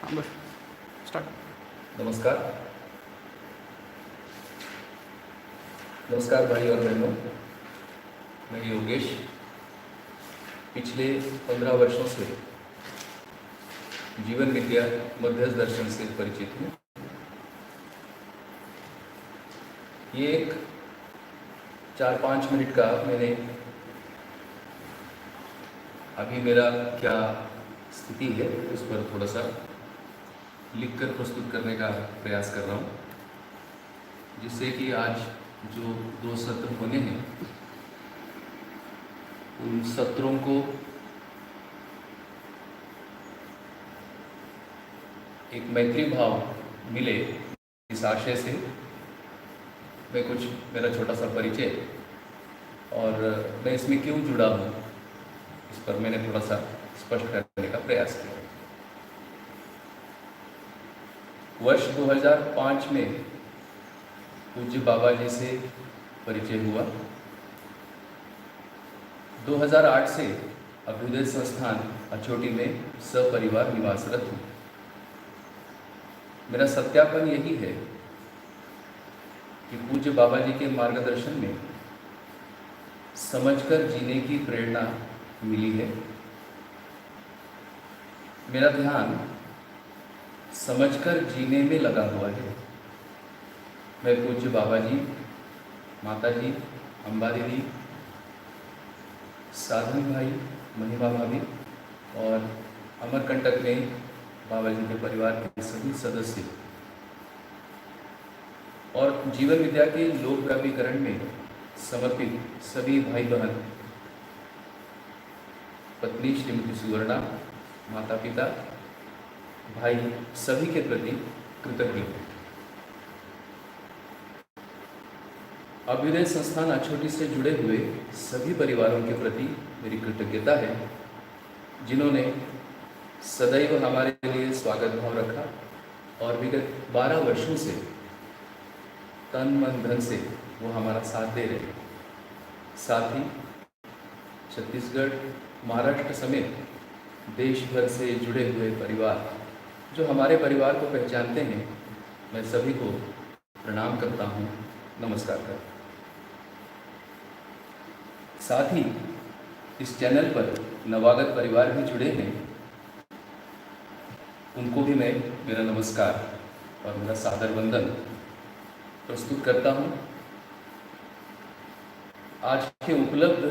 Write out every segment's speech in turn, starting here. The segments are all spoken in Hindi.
बस स्टार्ट। नमस्कार। नमस्कार भाई और बहनों, मैं योगेश पिछले 15 वर्षों से जीवन विद्या मध्यस्थ दर्शन से परिचित हूँ। ये एक 4-5 मिनट का मैंने अभी मेरा क्या स्थिति है उस पर थोड़ा सा लिखकर प्रस्तुत करने का प्रयास कर रहा हूँ, जिससे कि आज जो 2 सत्र होने हैं उन सत्रों को एक मैत्री भाव मिले, इस आशय से मैं कुछ मेरा छोटा सा परिचय और मैं इसमें क्यों जुड़ा हूँ इस पर मैंने थोड़ा सा स्पष्ट करने का प्रयास किया। वर्ष 2005 में पूज्य बाबा जी से परिचय हुआ। 2008 से अभ्युदय संस्थान अछोटी में सपरिवार निवासरत हूँ। मेरा सत्यापन यही है कि पूज्य बाबा जी के मार्गदर्शन में समझकर जीने की प्रेरणा मिली है। मेरा ध्यान समझकर जीने में लगा हुआ है। मैं पूज्य बाबा जी, माता जी, अम्बा दीदी, साधन भाई, महिमा भाभी और अमरकंटक में बाबा जी के परिवार के सभी सदस्य और जीवन विद्या के लोकव्यापीकरण में समर्पित सभी भाई बहन, पत्नी श्रीमती सुवर्णा, माता पिता, भाई सभी के प्रति कृतज्ञ हूँ। अभ्युदय संस्थान अछोटी से जुड़े हुए सभी परिवारों के प्रति मेरी कृतज्ञता है, जिन्होंने सदैव हमारे लिए स्वागत भाव रखा और विगत 12 वर्षों से तन मन धन से वो हमारा साथ दे रहे। साथ ही छत्तीसगढ़, महाराष्ट्र समेत देश भर से जुड़े हुए परिवार जो हमारे परिवार को पहचानते हैं, मैं सभी को प्रणाम करता हूँ, नमस्कार करता हूँ। साथ ही इस चैनल पर नवागत परिवार भी जुड़े हैं, उनको भी मैं मेरा नमस्कार और मेरा सादर वंदन प्रस्तुत करता हूँ। आज के उपलब्ध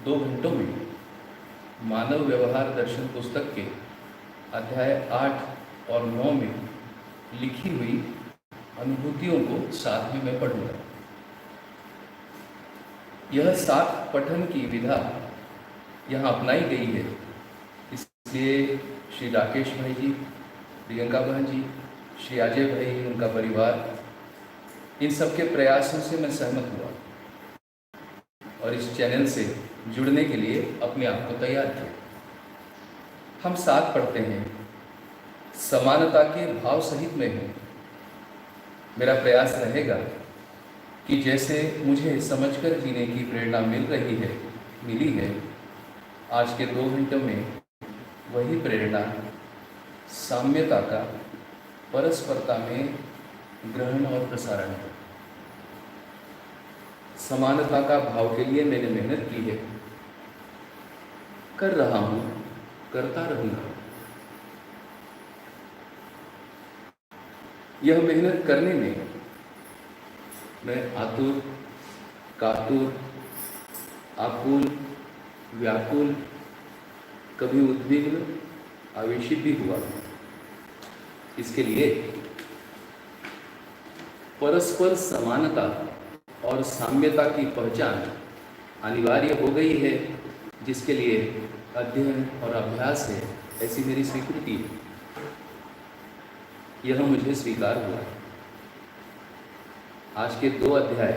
2 घंटों में मानव व्यवहार दर्शन पुस्तक के अध्याय 8 और 9 में लिखी हुई अनुभूतियों को साथ में मैं पढ़ूंगा। यह साथ पठन की विधा यहाँ अपनाई गई है, इसलिए श्री राकेश भाई जी, प्रियंका बहन जी, श्री अजय भाई, उनका परिवार, इन सबके प्रयासों से मैं सहमत हुआ और इस चैनल से जुड़ने के लिए अपने आप को तैयार किया। हम साथ पढ़ते हैं, समानता के भाव सहित में हैं। मेरा प्रयास रहेगा कि जैसे मुझे समझकर जीने की प्रेरणा मिली है, आज के 2 घंटों में वही प्रेरणा साम्यता का परस्परता में ग्रहण और प्रसारण है। समानता का भाव के लिए मैंने मेहनत की है, कर रहा हूँ, करता रहूँगा। यह मेहनत करने में मैं आतुर, कातुर, आकुल, व्याकुल, कभी उद्विग्न, आवेशित भी हुआ। इसके लिए परस्पर समानता और साम्यता की पहचान अनिवार्य हो गई है, जिसके लिए अध्ययन और अभ्यास है, ऐसी मेरी स्वीकृति है। यह मुझे स्वीकार हुआ। आज के 2 अध्याय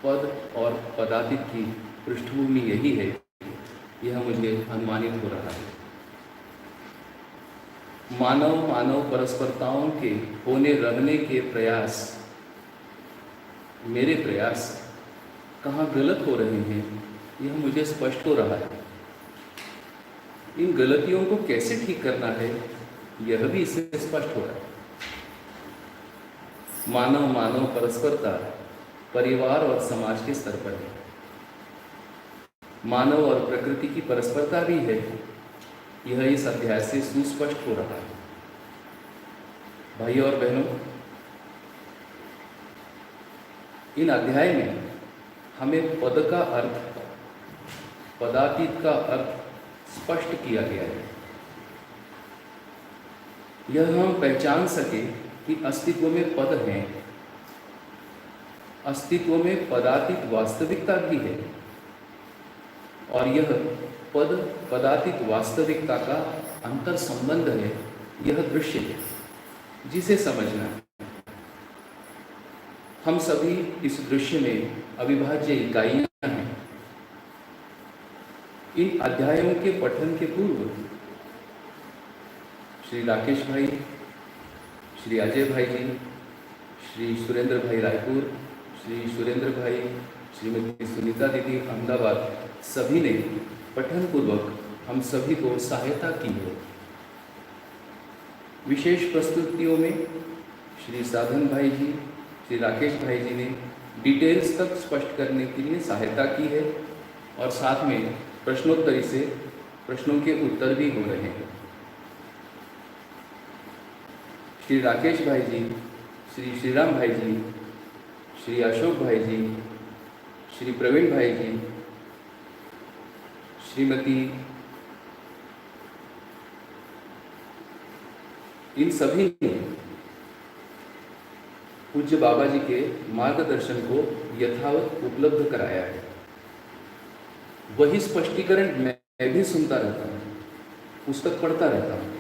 पद और पदातिक की पृष्ठभूमि यही है, यह मुझे अनुमानित हो रहा है। मानव परस्परताओं के होने रहने के प्रयास, मेरे प्रयास कहाँ गलत हो रहे हैं, यह मुझे स्पष्ट हो रहा है। इन गलतियों को कैसे ठीक करना है, यह भी इससे स्पष्ट हो रहा है। मानव मानव परस्परता परिवार और समाज के स्तर पर है। मानव और प्रकृति की परस्परता भी है, यह इस अध्याय से सुस्पष्ट हो रहा है। भाइयों और बहनों, इन अध्याय में हमें पद का अर्थ, पदातीत का अर्थ स्पष्ट किया गया है। यह हम पहचान सके कि अस्तित्व में पद हैं, अस्तित्व में पदातीत वास्तविकता भी है, और यह पद पदातीत वास्तविकता का अंतर संबंध है, यह दृश्य है जिसे समझना है। हम सभी इस दृश्य में अविभाज्य इकाइयां हैं। इन अध्यायों के पठन के पूर्व श्री राकेश भाई, श्री अजय भाई जी, श्री सुरेंद्र भाई रायपुर, श्री सुरेंद्र भाई, श्रीमती सुनीता दीदी अहमदाबाद, सभी ने पठन पूर्वक हम सभी को सहायता की है। विशेष प्रस्तुतियों में श्री साधन भाई जी, श्री राकेश भाई जी ने डिटेल्स तक स्पष्ट करने के लिए सहायता की है, और साथ में प्रश्नोत्तरी से प्रश्नों के उत्तर भी हो रहे हैं। श्री राकेश भाई जी, श्री श्रीराम भाई जी, श्री अशोक भाई जी, श्री प्रवीण भाई जी, श्रीमती, इन सभी ने पूज्य बाबा जी के मार्गदर्शन को यथावत उपलब्ध कराया है। वही स्पष्टीकरण मैं भी सुनता रहता हूँ, पुस्तक पढ़ता रहता हूँ,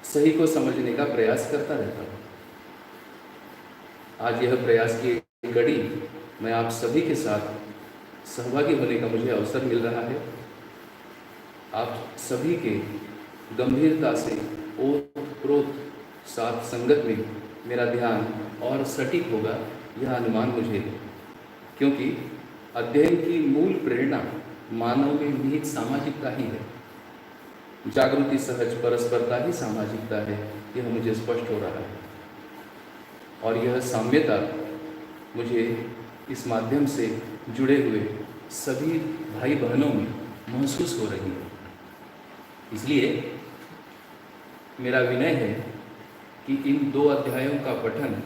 सही को समझने का प्रयास करता रहता हूँ। आज यह प्रयास की कड़ी मैं आप सभी के साथ सहभागी होने का मुझे अवसर मिल रहा है। आप सभी के गंभीरता से ओत-प्रोत साथ संगत में मेरा ध्यान और सटीक होगा, यह अनुमान मुझे है, क्योंकि अध्ययन की मूल प्रेरणा मानव में निहित सामाजिकता ही है। जागृति सहज परस्परता ही सामाजिकता है, यह मुझे स्पष्ट हो रहा है, और यह साम्यता मुझे इस माध्यम से जुड़े हुए सभी भाई बहनों में महसूस हो रही है। इसलिए मेरा विनय है कि इन 2 अध्यायों का पठन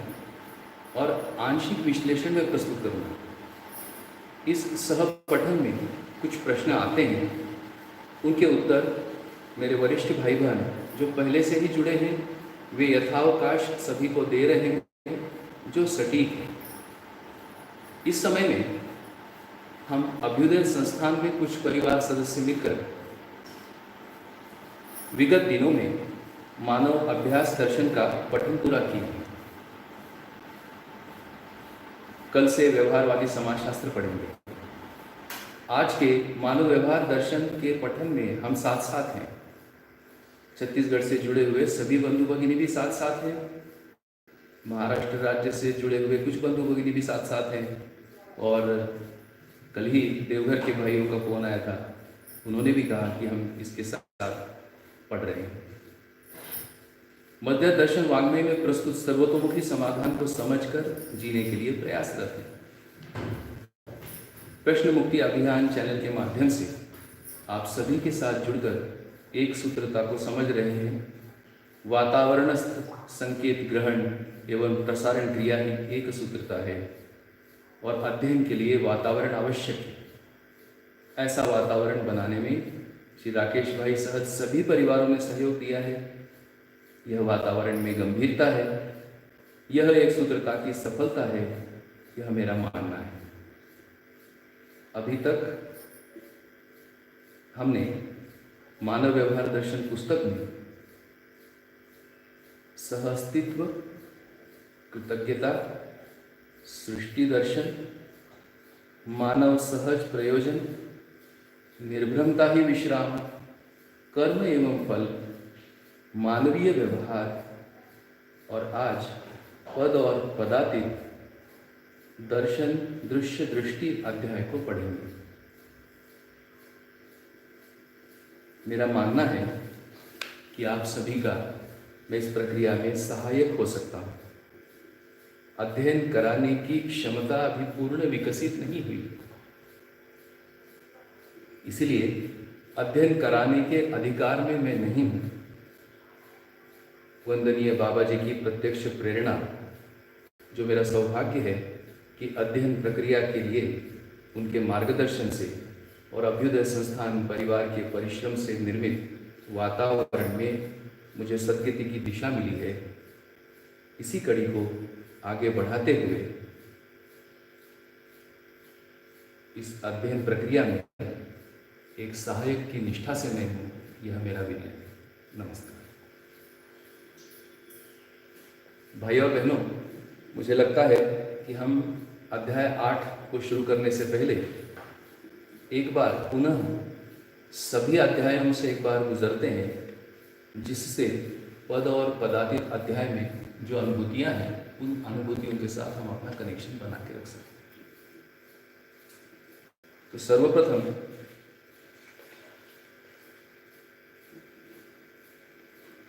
और आंशिक विश्लेषण में प्रस्तुत करूँगा। इस सह पठन में कुछ प्रश्न आते हैं, उनके उत्तर मेरे वरिष्ठ भाई बहन जो पहले से ही जुड़े हैं, वे यथावकाश सभी को दे रहे हैं, जो सटीक है। इस समय में हम अभ्युदय संस्थान में कुछ परिवार सदस्य मिलकर विगत दिनों में मानव अभ्यास दर्शन का पठन पूरा किया। कल से व्यवहारवादी समाजशास्त्र पढ़ेंगे। आज के मानव व्यवहार दर्शन के पठन में हम साथ साथ हैं। छत्तीसगढ़ से जुड़े हुए सभी बंधु भगिनी भी साथ साथ हैं, महाराष्ट्र राज्य से जुड़े हुए कुछ बंधु भगिनी भी साथ साथ हैं, और कल ही देवघर के भाइयों का फोन आया था, उन्होंने भी कहा कि हम इसके साथ पढ़ रहे हैं। मध्य दर्शन वाङ्मय में प्रस्तुत सर्वतोमुखी समाधान को समझकर जीने के लिए प्रयासरत है। प्रश्न मुक्ति अभियान चैनल के माध्यम से आप सभी के साथ जुड़कर एक सूत्रता को समझ रहे हैं। वातावरणस्थ संकेत ग्रहण एवं प्रसारण क्रिया ही एक सूत्रता है, और अध्ययन के लिए वातावरण आवश्यक है। ऐसा वातावरण बनाने में श्री राकेश भाई सहित सभी परिवारों ने सहयोग दिया है। यह वातावरण में गंभीरता है, यह एक सूत्रता की सफलता है, यह मेरा मानना है। अभी तक हमने मानव व्यवहार दर्शन पुस्तक में सहअस्तित्व, कृतज्ञता, सृष्टि दर्शन, मानव सहज प्रयोजन, निर्भ्रमता ही विश्राम, कर्म एवं फल, मानवीय व्यवहार, और आज पद और पदातीत दर्शन दृश्य दृष्टि अध्याय को पढ़ेंगे। मेरा मानना है कि आप सभी का मैं इस प्रक्रिया में सहायक हो सकता हूँ। अध्ययन कराने की क्षमता अभी पूर्ण विकसित नहीं हुई, इसलिए अध्ययन कराने के अधिकार में मैं नहीं हूँ। वंदनीय बाबा जी की प्रत्यक्ष प्रेरणा, जो मेरा सौभाग्य है कि अध्ययन प्रक्रिया के लिए उनके मार्गदर्शन से और अभ्युदय संस्थान परिवार के परिश्रम से निर्मित वातावरण में मुझे सद्गति की दिशा मिली है, इसी कड़ी को आगे बढ़ाते हुए इस अध्ययन प्रक्रिया में एक सहायक की निष्ठा से मैं हूँ, यह मेरा विनय है। नमस्कार। भाई और बहनों, मुझे लगता है कि हम अध्याय 8 को शुरू करने से पहले एक बार पुनः सभी अध्यायों से एक बार गुजरते हैं, जिससे पद और पदातीत अध्याय में जो अनुभूतियां हैं, उन अनुभूतियों के साथ हम अपना कनेक्शन बना के रख सकते हैं। तो सर्वप्रथम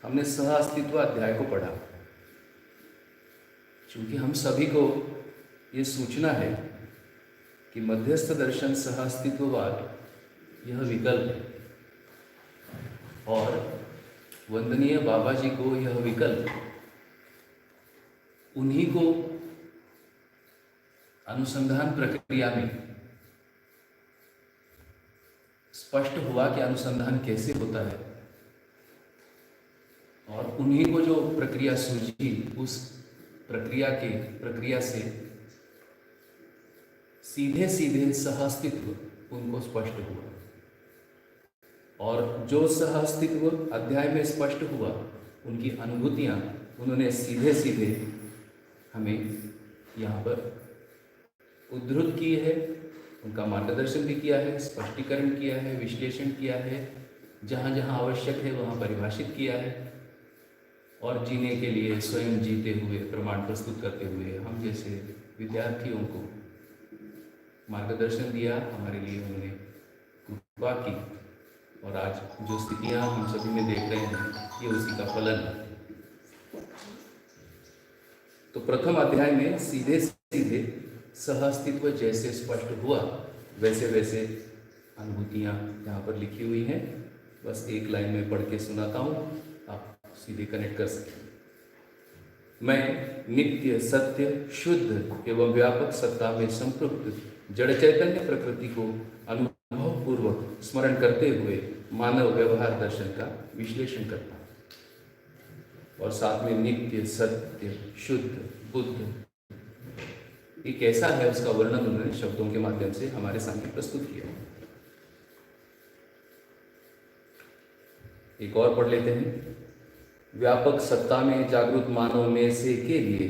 हमने सह अस्तित्व अध्याय को पढ़ा, क्योंकि हम सभी को ये सूचना है कि मध्यस्थ दर्शन सह अस्तित्ववाद यह विकल्प है, और वंदनीय बाबा जी को यह विकल्प उन्हीं को अनुसंधान प्रक्रिया में स्पष्ट हुआ कि अनुसंधान कैसे होता है, और उन्हीं को जो प्रक्रिया सूझी, उस प्रक्रिया से सीधे सीधे सहअस्तित्व उनको स्पष्ट हुआ, और जो सहअस्तित्व अध्याय में स्पष्ट हुआ, उनकी अनुभूतियां उन्होंने सीधे सीधे हमें यहाँ पर उद्धृत की है, उनका मार्गदर्शन भी किया है, स्पष्टीकरण किया है, विश्लेषण किया है, जहाँ जहाँ आवश्यक है वहाँ परिभाषित किया है, और जीने के लिए स्वयं जीते हुए प्रमाण प्रस्तुत करते हुए हम जैसे विद्यार्थियों को मार्गदर्शन दिया, हमारे लिए उन्होंने कृपा की, और आज जो स्थितियाँ हम सभी में देख रहे हैं, ये उसी का फलन है। तो प्रथम अध्याय में सीधे सीधे सहअस्तित्व जैसे स्पष्ट हुआ, वैसे वैसे अनुभूतियाँ यहाँ पर लिखी हुई हैं। बस एक लाइन में पढ़ के सुनाता हूँ, आप सीधे कनेक्ट कर सकें। मैं नित्य, सत्य, शुद्ध एवं व्यापक सत्ता में संपृक्त जड़ चैतन्य प्रकृति को अनुभव पूर्वक स्मरण करते हुए मानव व्यवहार दर्शन का विश्लेषण करता हूँ, और साथ में नित्य, सत्य, शुद्ध, बुद्ध, ये कैसा है उसका वर्णन उन्होंने शब्दों के माध्यम से हमारे सामने प्रस्तुत किया। एक और पढ़ लेते हैं। व्यापक सत्ता में जागृत मानव में से के लिए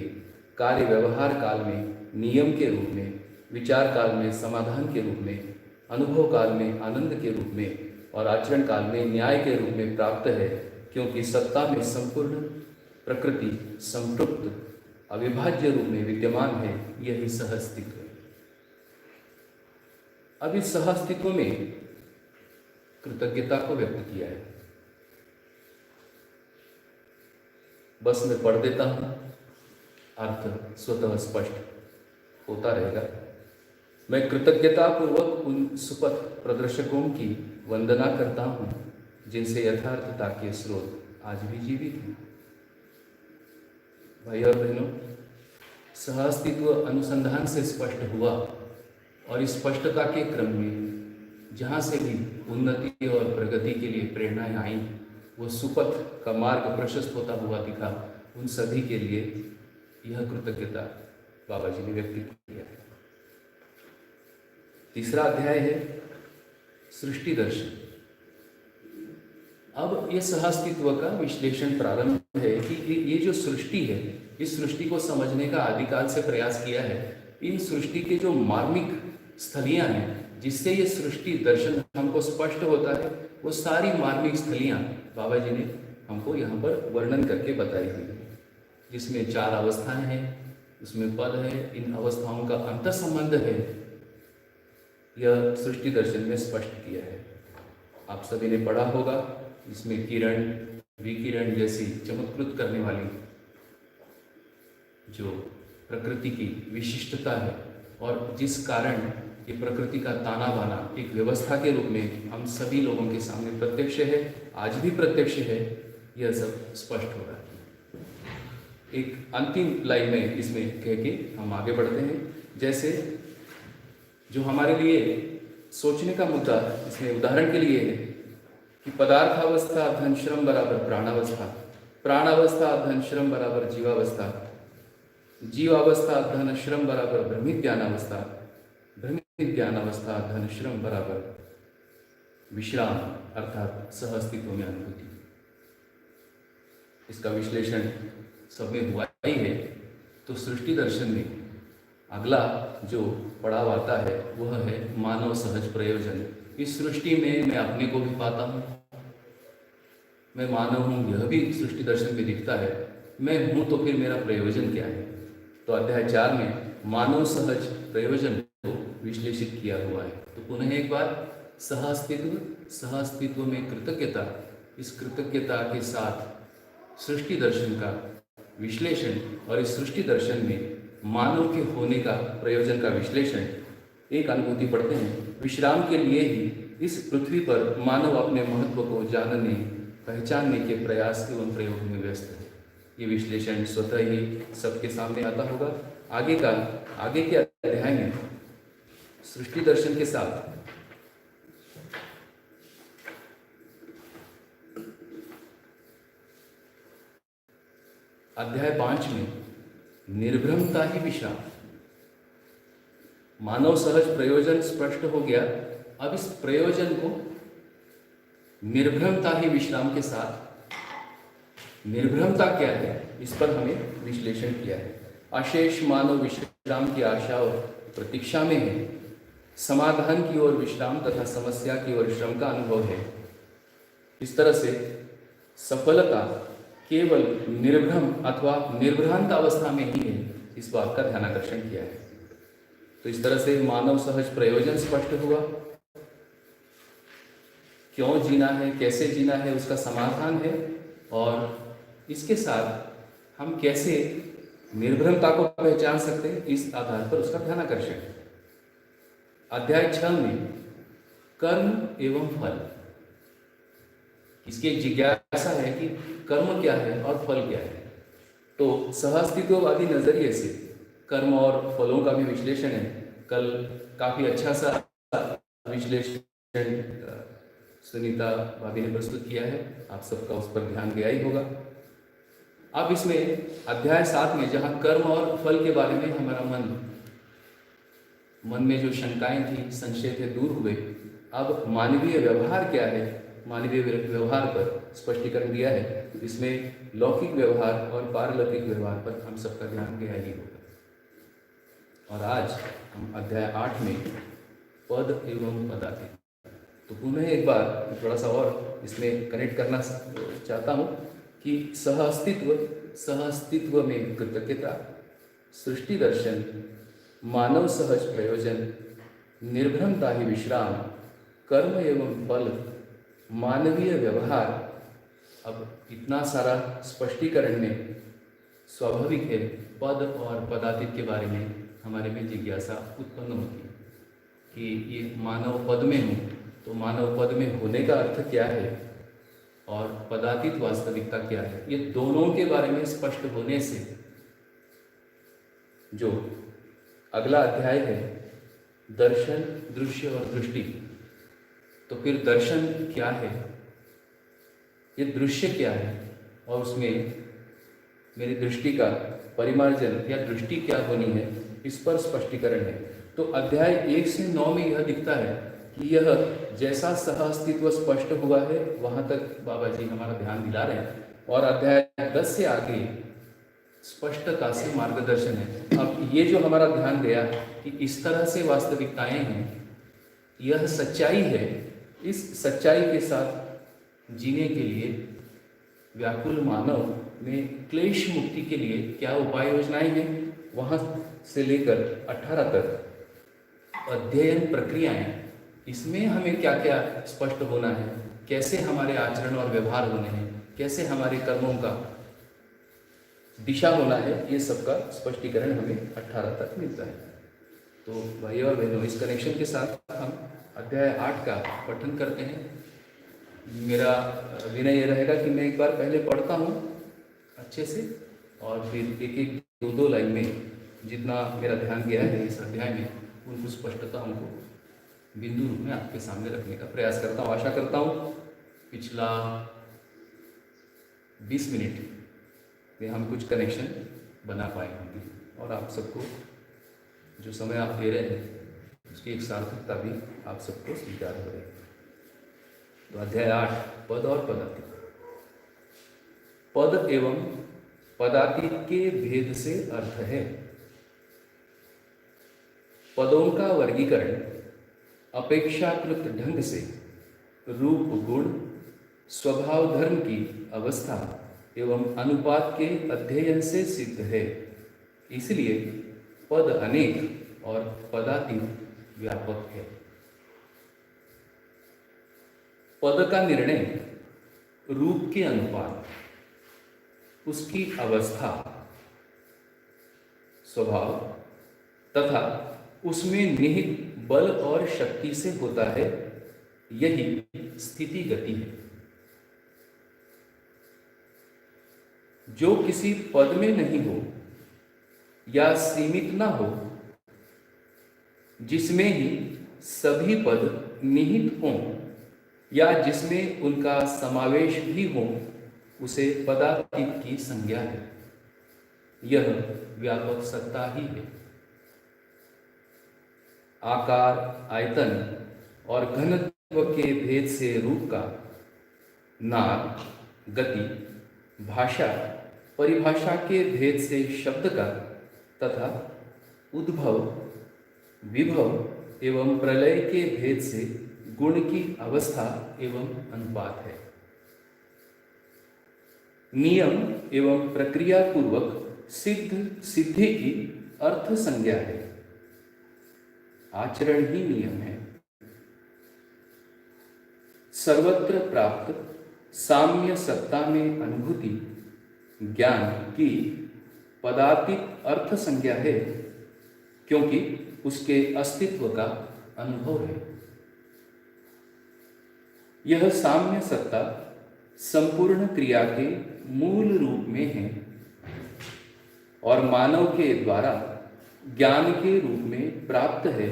कार्य व्यवहार काल में नियम के रूप में, विचार काल में समाधान के रूप में, अनुभव काल में आनंद के रूप में, और आचरण काल में न्याय के रूप में प्राप्त है, क्योंकि सत्ता में संपूर्ण प्रकृति संतृप्त अविभाज्य रूप में विद्यमान है। यही सहअस्तित्व है। अब इस सहअस्तित्व में कृतज्ञता को व्यक्त किया है। बस मैं पढ़ देता हूँ, अर्थ स्वतः स्पष्ट होता रहेगा। मैं कृतज्ञता पूर्वक उन सुपथ प्रदर्शकों की वंदना करता हूँ, जिनसे यथार्थता के स्रोत आज भी जीवित हैं। भाई और बहनों, सहअस्तित्व अनुसंधान से स्पष्ट हुआ, और इस स्पष्टता के क्रम में जहाँ से भी उन्नति और प्रगति के लिए प्रेरणाएं आई, वो सुपथ का मार्ग प्रशस्त होता हुआ दिखा। उन सभी के लिए यह कृतज्ञता बाबा जी ने व्यक्त किया है। तीसरा अध्याय है सृष्टि दर्शन। अब ये सहअस्तित्व का विश्लेषण प्रारंभ है कि ये जो सृष्टि है, इस सृष्टि को समझने का आदिकाल से प्रयास किया है। इन सृष्टि के जो मार्मिक स्थलियां हैं, जिससे ये सृष्टि दर्शन हमको स्पष्ट होता है, वो सारी मार्मिक स्थलियां बाबा जी ने हमको यहाँ पर वर्णन करके बताई हुई है, जिसमें 4 अवस्थाएं हैं, उसमें पद है, इन अवस्थाओं का अंतर संबंध है, यह सृष्टि दर्शन में स्पष्ट किया है। आप सभी ने पढ़ा होगा, इसमें किरण, विकिरण जैसी चमत्कृत करने वाली जो प्रकृति की विशिष्टता है और जिस कारण ये प्रकृति का ताना बाना एक व्यवस्था के रूप में हम सभी लोगों के सामने प्रत्यक्ष है, आज भी प्रत्यक्ष है, यह सब स्पष्ट हो रहा है। एक अंतिम लाइन में इसमें कह के हम आगे बढ़ते हैं। जैसे जो हमारे लिए सोचने का मुद्दा इसमें उदाहरण के लिए है कि पदार्थावस्था धन श्रम बराबर प्राणावस्था, प्राणावस्था धन श्रम बराबर जीवावस्था, जीवावस्था धन श्रम बराबर भ्रमित ज्ञानावस्था, भ्रमित ज्ञानावस्था धन श्रम बराबर विश्राम अर्थात सह अस्तित्व में अनुभूति। इसका विश्लेषण सब में हुआ ही है। तो सृष्टि दर्शन में अगला जो पड़ाव आता है वह है मानव सहज प्रयोजन। इस सृष्टि में मैं अपने को भी पाता हूँ, मैं मानव हूँ, यह भी सृष्टि दर्शन में दिखता है। मैं हूँ तो फिर मेरा प्रयोजन क्या है? तो अध्याय 4 में मानव सहज प्रयोजन को विश्लेषित किया हुआ है। तो पुनः एक बार सह अस्तित्व में कृतज्ञता, इस कृतज्ञता के साथ सृष्टि दर्शन का विश्लेषण और इस सृष्टि दर्शन में मानव के होने का प्रयोजन का विश्लेषण। एक अनुभूति पढ़ते हैं। विश्राम के लिए ही इस पृथ्वी पर मानव अपने महत्व को जानने पहचानने के प्रयास एवं प्रयोग में व्यस्त है। ये विश्लेषण स्वतः ही सबके सामने आता होगा। आगे के अध्याय में सृष्टि दर्शन के साथ अध्याय 5 में निर्भ्रमता ही विश्राम, मानव सहज प्रयोजन स्पष्ट हो गया। अब इस प्रयोजन को निर्भ्रमता ही विश्राम के साथ, निर्भ्रमता क्या है इस पर हमें विश्लेषण किया है। अशेष मानव विश्राम की आशा और प्रतीक्षा में है, समाधान की ओर विश्राम तथा समस्या की ओर श्रम का अनुभव है। इस तरह से सफलता केवल निर्भ्रम अथवा निर्भ्रांत अवस्था में ही है, इस बात का ध्यान आकर्षण किया है। तो इस तरह से मानव सहज प्रयोजन स्पष्ट हुआ। क्यों जीना है, कैसे जीना है, उसका समाधान है। और इसके साथ हम कैसे निर्भरता को पहचान सकते हैं, इस आधार पर उसका ध्यान आकर्षण है। अध्याय 6 में कर्म एवं फल, इसकी एक जिज्ञासा है कि कर्म क्या है और फल क्या है। तो सहअस्तित्ववादी नजरिए से कर्म और फलों का भी विश्लेषण है। कल काफी अच्छा सा विश्लेषण सुनीता भाभी ने प्रस्तुत किया है, आप सबका उस पर ध्यान गया ही होगा। अब इसमें अध्याय 7 में जहाँ कर्म और फल के बारे में हमारा मन में जो शंकाएं थी, संशय थे, दूर हुए। अब मानवीय व्यवहार क्या है, मानवीय व्यवहार पर स्पष्टीकरण दिया है। इसमें लौकिक व्यवहार और पारलौकिक व्यवहार पर हम सबका ध्यान गया ही होगा। और आज हम अध्याय 8 में पद एवं पदाति, तो पुनः एक बार थोड़ा सा और इसमें कनेक्ट करना चाहता हूँ कि सहअस्तित्व में कृतज्ञता, सृष्टि दर्शन, मानव सहज प्रयोजन, निर्भ्रमता ही विश्राम, कर्म एवं फल, मानवीय व्यवहार। अब इतना सारा स्पष्टीकरण में स्वाभाविक है पद और पदातीत के बारे में हमारे में जिज्ञासा उत्पन्न होती है कि ये मानव पद में हूँ, तो मानव पद में होने का अर्थ क्या है और पदातीत वास्तविकता क्या है। ये दोनों के बारे में स्पष्ट होने से जो अगला अध्याय है दर्शन, दृश्य और दृष्टि, तो फिर दर्शन क्या है, ये दृश्य क्या है और उसमें मेरी दृष्टि का परिमार्जन या दृष्टि क्या होनी है, इस पर स्पष्टीकरण है। तो अध्याय 1 से 9 में यह दिखता है कि यह जैसा सहअस्तित्व स्पष्ट हुआ है वहाँ तक बाबा जी हमारा ध्यान दिला रहे हैं, और अध्याय 10 से आगे स्पष्टता से मार्गदर्शन है। अब ये जो हमारा ध्यान गया कि इस तरह से वास्तविकताएं हैं, यह सच्चाई है, इस सच्चाई के साथ जीने के लिए व्याकुल मानव में क्लेश मुक्ति के लिए क्या उपाय योजनाएं हैं, वहाँ से लेकर 18 तक अध्ययन प्रक्रियाएं, इसमें हमें क्या क्या स्पष्ट होना है, कैसे हमारे आचरण और व्यवहार होने हैं, कैसे हमारे कर्मों का दिशा होना है, ये सबका स्पष्टीकरण हमें 18 तक मिलता है। तो भाइयों और बहनों, इस कनेक्शन के साथ हम अध्याय 8 का पठन करते हैं। मेरा विनय ये रहेगा कि मैं एक बार पहले पढ़ता हूँ अच्छे से, और फिर एक एक दो दो लाइन में जितना मेरा ध्यान गया है इस अध्याय में, उनको स्पष्टता हमको बिंदु रूप में आपके सामने रखने का प्रयास करता हूँ। आशा करता हूँ पिछला 20 मिनट में हम कुछ कनेक्शन बना पाए होंगे, और आप सबको जो समय आप दे रहे हैं उसकी एक सार्थकता भी आप सबको स्वीकार हो रही है। तो अध्याय 8, पद और पदातीत। पद एवं पदातीत के भेद से अर्थ है। पदों का वर्गीकरण अपेक्षाकृत ढंग से रूप, गुण, स्वभाव, धर्म की अवस्था एवं अनुपात के अध्ययन से सिद्ध है। इसलिए पद अनेक और पदातीत व्यापक है। पद का निर्णय रूप के अनुपात, उसकी अवस्था, स्वभाव तथा उसमें निहित बल और शक्ति से होता है। यही स्थिति गति है। जो किसी पद में नहीं हो या सीमित ना हो, जिसमें ही सभी पद निहित हों या जिसमें उनका समावेश भी हो, उसे पदातीत की संज्ञा है। यह व्यापक सत्ता ही है। आकार, आयतन और घनत्व के भेद से रूप का, नाम, गति, भाषा, परिभाषा के भेद से शब्द का तथा उद्भव, विभव एवं प्रलय के भेद से गुण की अवस्था एवं अनुपात है। नियम एवं प्रक्रिया पूर्वक सिद्धि की अर्थ संज्ञा है। आचरण ही नियम है। सर्वत्र प्राप्त साम्य सत्ता में अनुभूति ज्ञान की पदातीत अर्थ संज्ञा है, क्योंकि उसके अस्तित्व का अनुभव है। यह साम्य सत्ता संपूर्ण क्रिया के मूल रूप में है और मानव के द्वारा ज्ञान के रूप में प्राप्त है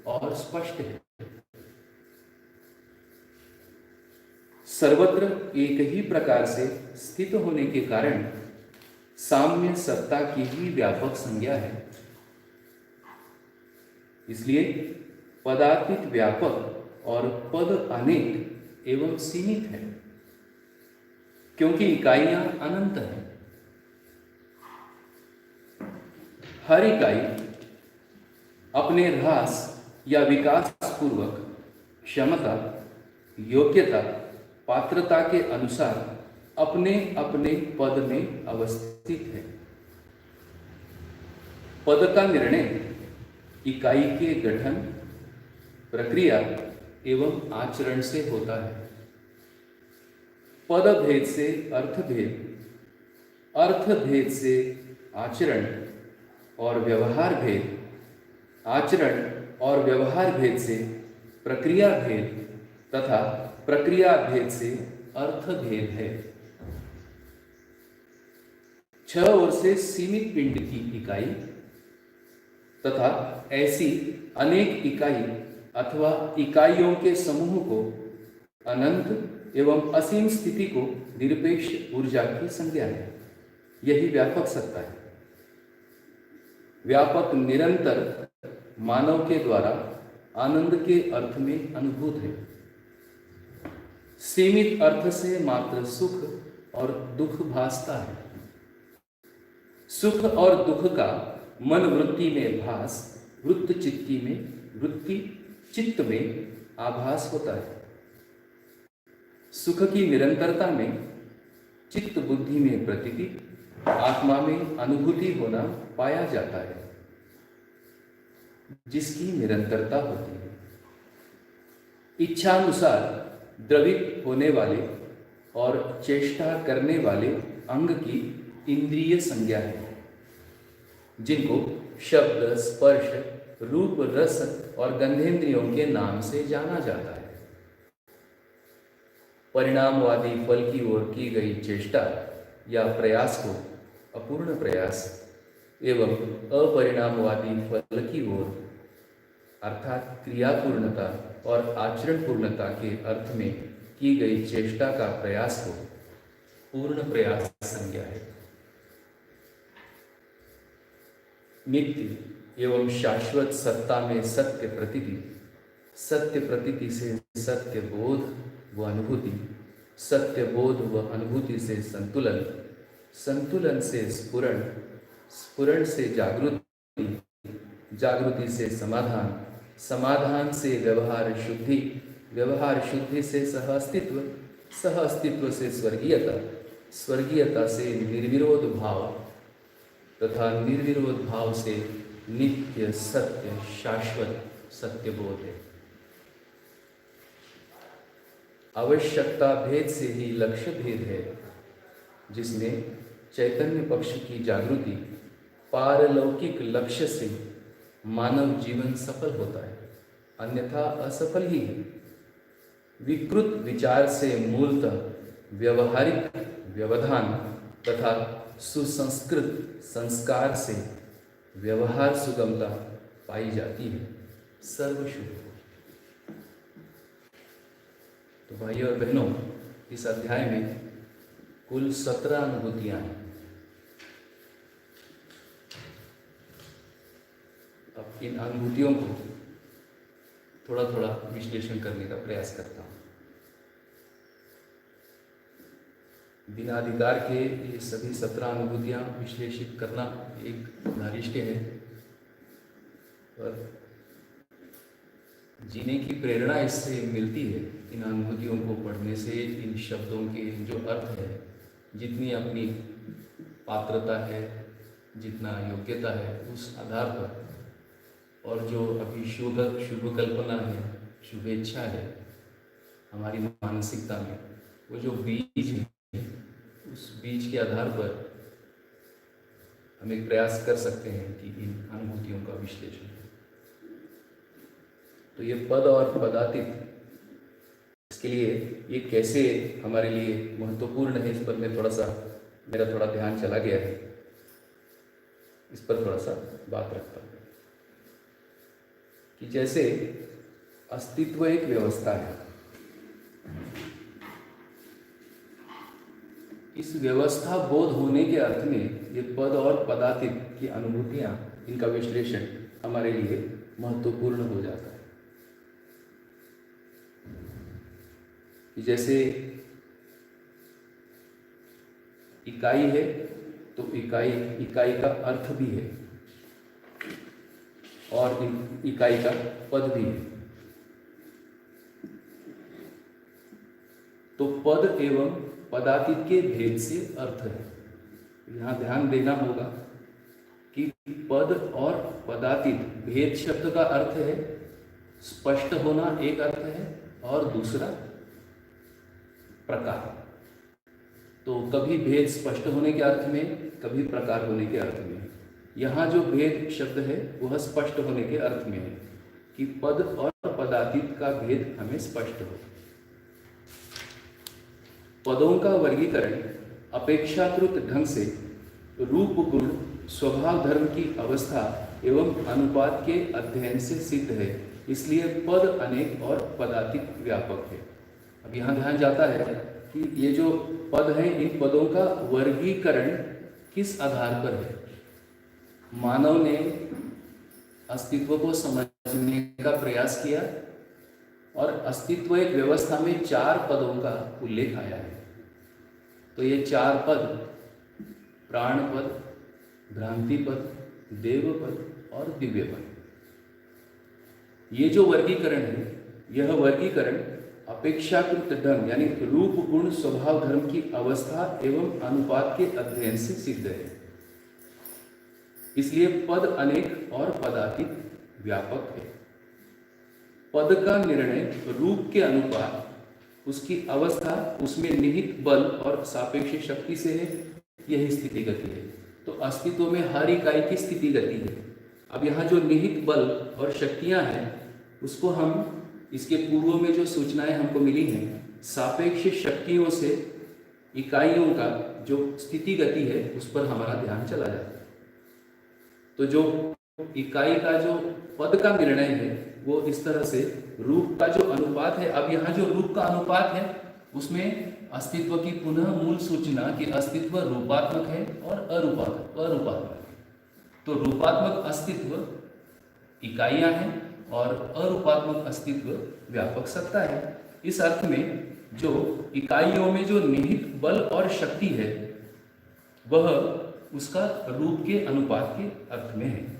और स्पष्ट है। सर्वत्र एक ही प्रकार से स्थित होने के कारण साम्य सत्ता की ही व्यापक संज्ञा है। इसलिए पदातीत व्यापक और पद अनेक एवं सीमित है, क्योंकि इकाइयां अनंत हैं। हर इकाई अपने ह्रास या विकास पूर्वक क्षमता, योग्यता, पात्रता के अनुसार अपने अपने पद में अवस्थित है। पद का निर्णय इकाई के गठन, प्रक्रिया एवं आचरण से होता है। पद भेद से अर्थ भेद, अर्थ भेद से आचरण और व्यवहार भेद, आचरण और व्यवहार भेद से प्रक्रिया भेद तथा प्रक्रिया भेद से अर्थ भेद है। 6 ओर से सीमित पिंड की इकाई तथा ऐसी अनेक इकाई अथवा इकाइयों के समूह को अनंत एवं असीम स्थिति को निरपेक्ष ऊर्जा की संज्ञा है। यही व्यापक सत्ता है। व्यापक निरंतर मानव के द्वारा आनंद के अर्थ में अनुभूत है। सीमित अर्थ से मात्र सुख और दुख भासता है। सुख और दुख का मन वृत्ति में भास, वृत्त चित्ती में, वृत्ति चित्त में आभास होता है। सुख की निरंतरता में चित्त बुद्धि में प्रतीति, आत्मा में अनुभूति होना पाया जाता है, जिसकी निरंतरता होती है। इच्छानुसार द्रवित होने वाले और चेष्टा करने वाले अंग की इंद्रिय संज्ञा है, जिनको शब्द, स्पर्श, रूप, रस और गंधेंद्रियों के नाम से जाना जाता है। परिणामवादी फल की ओर की गई चेष्टा या प्रयास को अपूर्ण प्रयास एवं अपरिणामवादी फल की ओर अर्थात क्रियापूर्णता और आचरण पूर्णता के अर्थ में की गई चेष्टा का प्रयास को पूर्ण प्रयास संज्ञा है। नित्य एवं शाश्वत सत्ता में सत्य प्रतीति, सत्य प्रतीति से सत्य बोध व अनुभूति, सत्य बोध व अनुभूति से संतुलन, संतुलन से स्फुरण, स्फुरण से जागृति, जागृति से समाधान, समाधान से व्यवहार शुद्धि, व्यवहार शुद्धि से सह अस्तित्व, सह अस्तित्व से स्वर्गीयता, स्वर्गीयता से निर्विरोध भाव तथा निर्विरोध भाव से नित्य सत्य शाश्वत सत्य बोध है। आवश्यकता भेद से ही लक्ष्य भेद है, जिसमें चैतन्य पक्ष की जागृति पारलौकिक लक्ष्य से मानव जीवन सफल होता है, अन्यथा असफल ही है। विकृत विचार से मूलतः व्यवहारिक व्यवधान तथा सुसंस्कृत संस्कार से व्यवहार सुगमता पाई जाती है। सर्वशुभ। तो भाइयों और बहनों, इस अध्याय में कुल 17 अनुभूतियां हैं। अब इन अनुभूतियों को थोड़ा थोड़ा विश्लेषण करने का प्रयास करता हूँ। बिना अधिकार के ये सभी 17 अनुभूतियां विश्लेषित करना एक धारिष्ट है, पर जीने की प्रेरणा इससे मिलती है। इन अनुभूतियों को पढ़ने से इन शब्दों के जो अर्थ है, जितनी अपनी पात्रता है, जितना योग्यता है, उस आधार पर, और जो अभी शुभ कल्पना है, शुभेच्छा है हमारी मानसिकता में, वो जो बीज है, उस बीज के आधार पर हम एक प्रयास कर सकते हैं कि इन अनुभूतियों का विश्लेषण। तो ये पद और पदातीत, इसके लिए ये कैसे हमारे लिए महत्वपूर्ण है, इस पर मैं मेरा थोड़ा ध्यान चला गया है, इस पर थोड़ा सा बात रखता हूँ। कि जैसे अस्तित्व एक व्यवस्था है, इस व्यवस्था बोध होने के अर्थ में ये पद और पदातीत की अनुभूतियां, इनका विश्लेषण हमारे लिए महत्वपूर्ण हो जाता है। कि जैसे इकाई है तो इकाई का अर्थ भी है और इकाई का पद भी है। तो पद एवं पदातीत के भेद से अर्थ है। यहाँ ध्यान देना होगा कि पद और पदातीत भेद शब्द का अर्थ है स्पष्ट होना, एक अर्थ है, और दूसरा प्रकार। तो कभी भेद स्पष्ट होने के अर्थ में, कभी प्रकार होने के अर्थ में। यहाँ जो भेद शब्द है वह स्पष्ट होने के अर्थ में है कि पद और पदातीत का भेद हमें स्पष्ट हो। पदों का वर्गीकरण अपेक्षाकृत ढंग से रूप, गुण, स्वभाव, धर्म की अवस्था एवं अनुपात के अध्ययन से सिद्ध है, इसलिए पद अनेक और पदातीत व्यापक है। अब यहाँ ध्यान जाता है कि ये जो पद हैं, इन पदों का वर्गीकरण किस आधार पर है। मानव ने अस्तित्व को समझने का प्रयास किया और अस्तित्व एक व्यवस्था में 4 पदों का उल्लेख आया है। तो ये 4 पद, प्राण पद, भ्रांति पद, देव पद और दिव्य पद, ये जो वर्गीकरण है, यह वर्गीकरण अपेक्षाकृत ढंग यानी रूप, गुण, स्वभाव, धर्म की अवस्था एवं अनुपात के अध्ययन से सिद्ध है, इसलिए पद अनेक और पदातीत व्यापक है। पद का निर्णय रूप के अनुपात, उसकी अवस्था उसमें निहित बल और सापेक्ष शक्ति से है, यही स्थिति गति है। तो अस्तित्व में हर इकाई की स्थिति गति है। अब यहाँ जो निहित बल और शक्तियाँ हैं उसको हम इसके पूर्व में जो सूचनाएं हमको मिली हैं सापेक्ष शक्तियों से इकाइयों का जो स्थिति गति है उस पर हमारा ध्यान चला जाता है। तो जो इकाई का जो पद का निर्णय है वो इस तरह से रूप का जो अनुपात है, अब यहाँ जो रूप का अनुपात है उसमें अस्तित्व की पुनः मूल सूचना कि अस्तित्व रूपात्मक है और अरूपात्मक है। तो रूपात्मक अस्तित्व इकाइयां हैं और अरूपात्मक अस्तित्व व्यापक सत्ता है। इस अर्थ में जो इकाइयों में जो निहित बल और शक्ति है वह उसका रूप के अनुपात के अर्थ में है।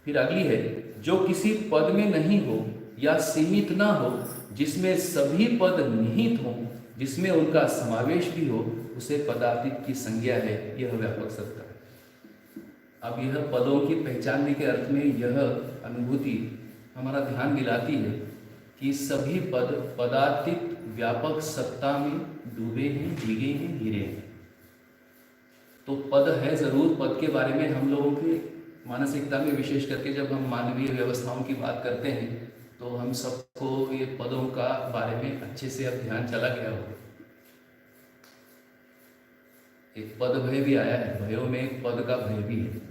फिर अगली है, जो किसी पद में नहीं हो या सीमित ना हो, जिसमें सभी पद निहित हो, जिसमें उनका समावेश भी हो, उसे पदातीत की संज्ञा है, यह व्यापक सत्ता है। अब यह पदों की पहचानने के अर्थ में यह अनुभूति हमारा ध्यान दिलाती है कि सभी पद पदातीत व्यापक सत्ता में डूबे हैं, भीगे हैं, घिरे हैं। तो पद है जरूर, पद के बारे में हम लोगों के मानसिकता में विशेष करके जब हम मानवीय व्यवस्थाओं की बात करते हैं तो हम सबको ये पदों का बारे में अच्छे से अब ध्यान चला गया होगा। एक पद भय भी आया है, भयों में एक पद का भय भी है।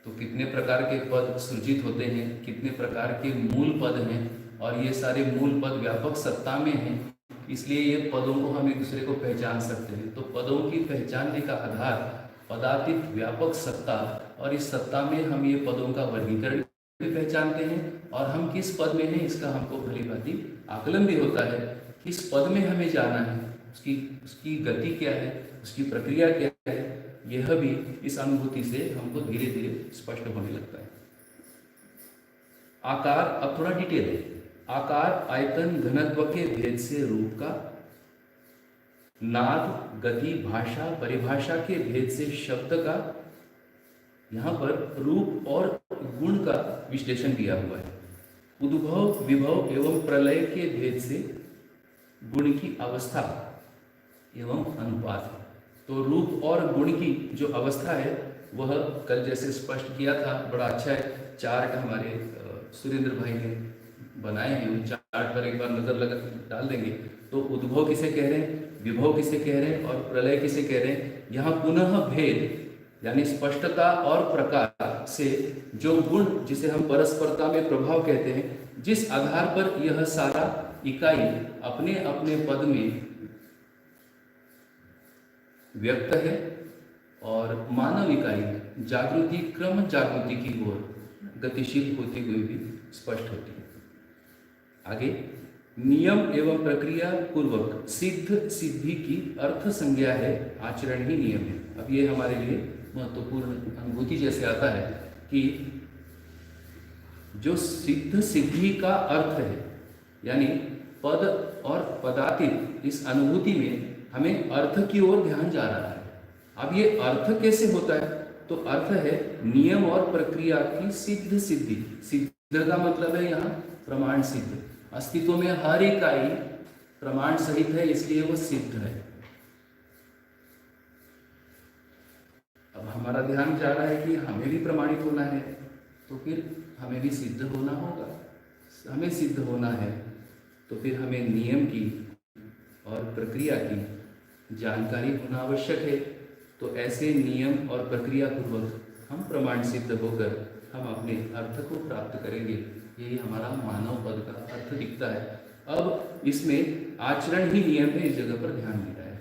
तो कितने प्रकार के पद सृजित होते हैं, कितने प्रकार के मूल पद हैं, और ये सारे मूल पद व्यापक सत्ता में हैं, इसलिए ये पदों को हम एक दूसरे को पहचान सकते हैं। तो पदों की पहचानने का आधार पदातीत व्यापक सत्ता, और इस सत्ता में हम ये पदों का वर्गीकरण भी पहचानते हैं और हम किस पद में हैं इसका हमको भली भांति आकलन भी होता है। किस पद में हमें जाना है, उसकी गति क्या है, उसकी प्रक्रिया क्या है, यह भी इस अनुभूति से हमको धीरे धीरे स्पष्ट होने लगता है। आकार, अब थोड़ा डिटेल है। आकार आयतन घनत्व के भेद से रूप का, नाद गति भाषा परिभाषा के भेद से शब्द का, यहाँ पर रूप और गुण का विश्लेषण दिया हुआ है। उद्भव विभव एवं प्रलय के भेद से गुण की अवस्था एवं अनुपात है। तो रूप और गुण की जो अवस्था है वह कल जैसे स्पष्ट किया था, बड़ा अच्छा है चार्ट हमारे सुरेंद्र भाई ने बनाए हैं। उन चार्ट पर एक बार नजर लगा डाल देंगे तो उद्भव किसे कह रहे हैं, विभव किसे कह रहे हैं और प्रलय किसे कह रहे हैं। यहाँ पुनः भेद यानी स्पष्टता और प्रकार से जो गुण जिसे हम परस्परता में प्रभाव कहते हैं, जिस आधार पर यह सारा इकाई अपने अपने पद में व्यक्त है और मानव इकाई जागृति क्रम जागृति की ओर गतिशील होती हुई भी स्पष्ट होती है। आगे, नियम एवं प्रक्रिया पूर्वक सिद्ध सिद्धि की अर्थ संज्ञा है, आचरण ही नियम है। अब ये हमारे लिए महत्वपूर्ण अनुभूति जैसे आता है कि जो सिद्ध सिद्धि का अर्थ है यानी पद और पदातीत, इस अनुभूति में हमें अर्थ की ओर ध्यान जा रहा है। अब ये अर्थ कैसे होता है, तो अर्थ है नियम और प्रक्रिया की सिद्ध सिद्धि। सिद्ध का मतलब है यहाँ प्रमाण सिद्ध। अस्तित्व में हर इकाई प्रमाण सहित है, इसलिए वो सिद्ध है। अब हमारा ध्यान जा रहा है कि हमें भी प्रमाणित होना है, तो फिर हमें भी सिद्ध होना होगा। हमें सिद्ध होना है तो फिर हमें नियम की और प्रक्रिया की जानकारी होना आवश्यक है। तो ऐसे नियम और प्रक्रिया पूर्वक हम प्रमाण सिद्ध होकर हम अपने अर्थ को प्राप्त करेंगे। यही हमारा मानव पद का अर्थ दिखता है। अब इसमें आचरण ही नियम है, इस जगह पर ध्यान दिया है।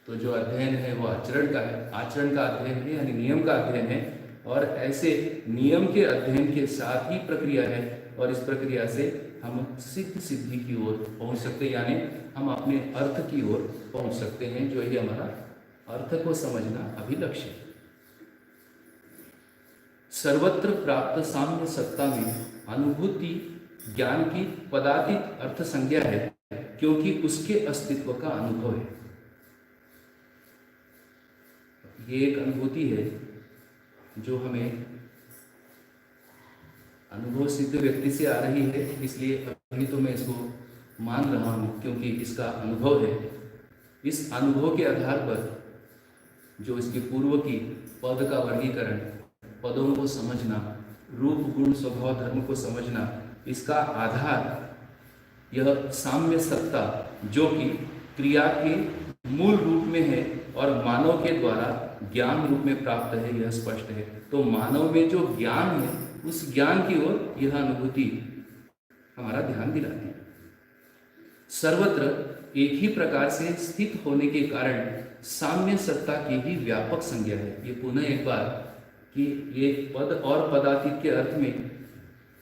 तो जो अध्ययन है वो आचरण का है, आचरण का अध्ययन है यानी नियम का अध्ययन है, और ऐसे नियम के अध्ययन के साथ ही प्रक्रिया है, और इस प्रक्रिया से हम सिद्ध सिद्धि की ओर पहुंच सकते हैं, यानी हम अपने अर्थ की ओर पहुंच सकते हैं, जो ही हमारा अर्थ को समझना अभिलक्ष्य है। सर्वत्र प्राप्त साम्य सत्ता में अनुभूति ज्ञान की पदातीत अर्थ संज्ञा है, क्योंकि उसके अस्तित्व का अनुभव है। ये एक अनुभूति है जो हमें अनुभव सिद्ध व्यक्ति से आ रही है, इसलिए अभी तो मैं इसको मान रहा हूँ क्योंकि इसका अनुभव है। इस अनुभव के आधार पर जो इसके पूर्व की पद का वर्गीकरण, पदों को समझना, रूप गुण स्वभाव धर्म को समझना, इसका आधार यह साम्य सत्ता जो कि क्रिया के मूल रूप में है और मानव के द्वारा ज्ञान रूप में प्राप्त है, यह स्पष्ट है। तो मानव में जो ज्ञान है, उस ज्ञान की ओर यह अनुभूति हमारा ध्यान दिलाती है। सर्वत्र एक ही प्रकार से स्थित होने के कारण साम्य सत्ता की ही व्यापक संज्ञा है। ये पुनः एक बार कि ये पद और पदातीत के अर्थ में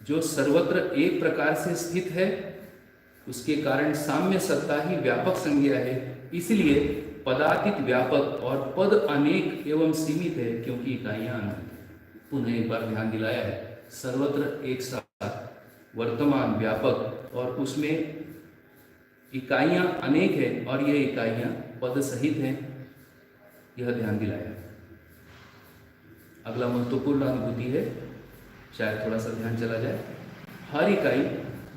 जो सर्वत्र एक प्रकार से स्थित है, उसके कारण साम्य सत्ता ही व्यापक संज्ञा है। इसलिए पदातीत व्यापक और पद अनेक एवं सीमित है क्योंकि इकाइयां अनंत है। पुनः एक बार ध्यान दिलाया है, सर्वत्र एक साथ वर्तमान व्यापक और उसमें इकाइयां अनेक है और ये इकाइयां पद सहित हैं, यह ध्यान दिलाया है। अगला महत्वपूर्ण अनुभूति है, शायद थोड़ा सा ध्यान चला जाए। हर इकाई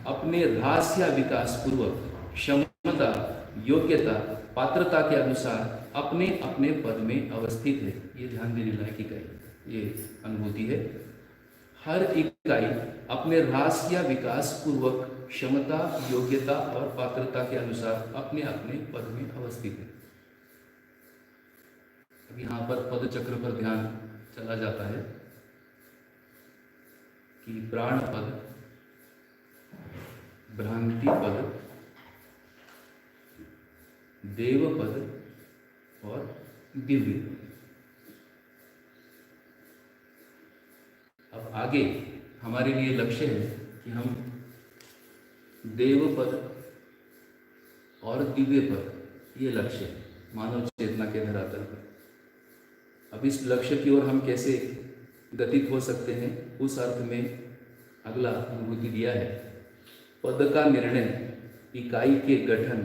अपने ह्रास या विकास पूर्वक क्षमता, योग्यता, पात्रता के अनुसार अपने अपने पद में अवस्थित है। ये ध्यान देने लायक इकाई, ये अनुभूति है। हर इकाई अपने ह्रास या विकास पूर्वक क्षमता, योग्यता और पात्रता के अनुसार अपने अपने पद में अवस्थित है। अब यहाँ पर पद चक्र पर ध्यान चला जाता है कि प्राण पद, भ्रांति पद, देव पद और दिव्य पद। अब आगे हमारे लिए लक्ष्य है कि हम देव पद और दिव्य पद, ये लक्ष्य है मानव चेतना के धरातल पर। अब इस लक्ष्य की ओर हम कैसे गतित हो सकते हैं, उस अर्थ में अगला अनुभूति दिया है। पद का निर्णय इकाई के गठन,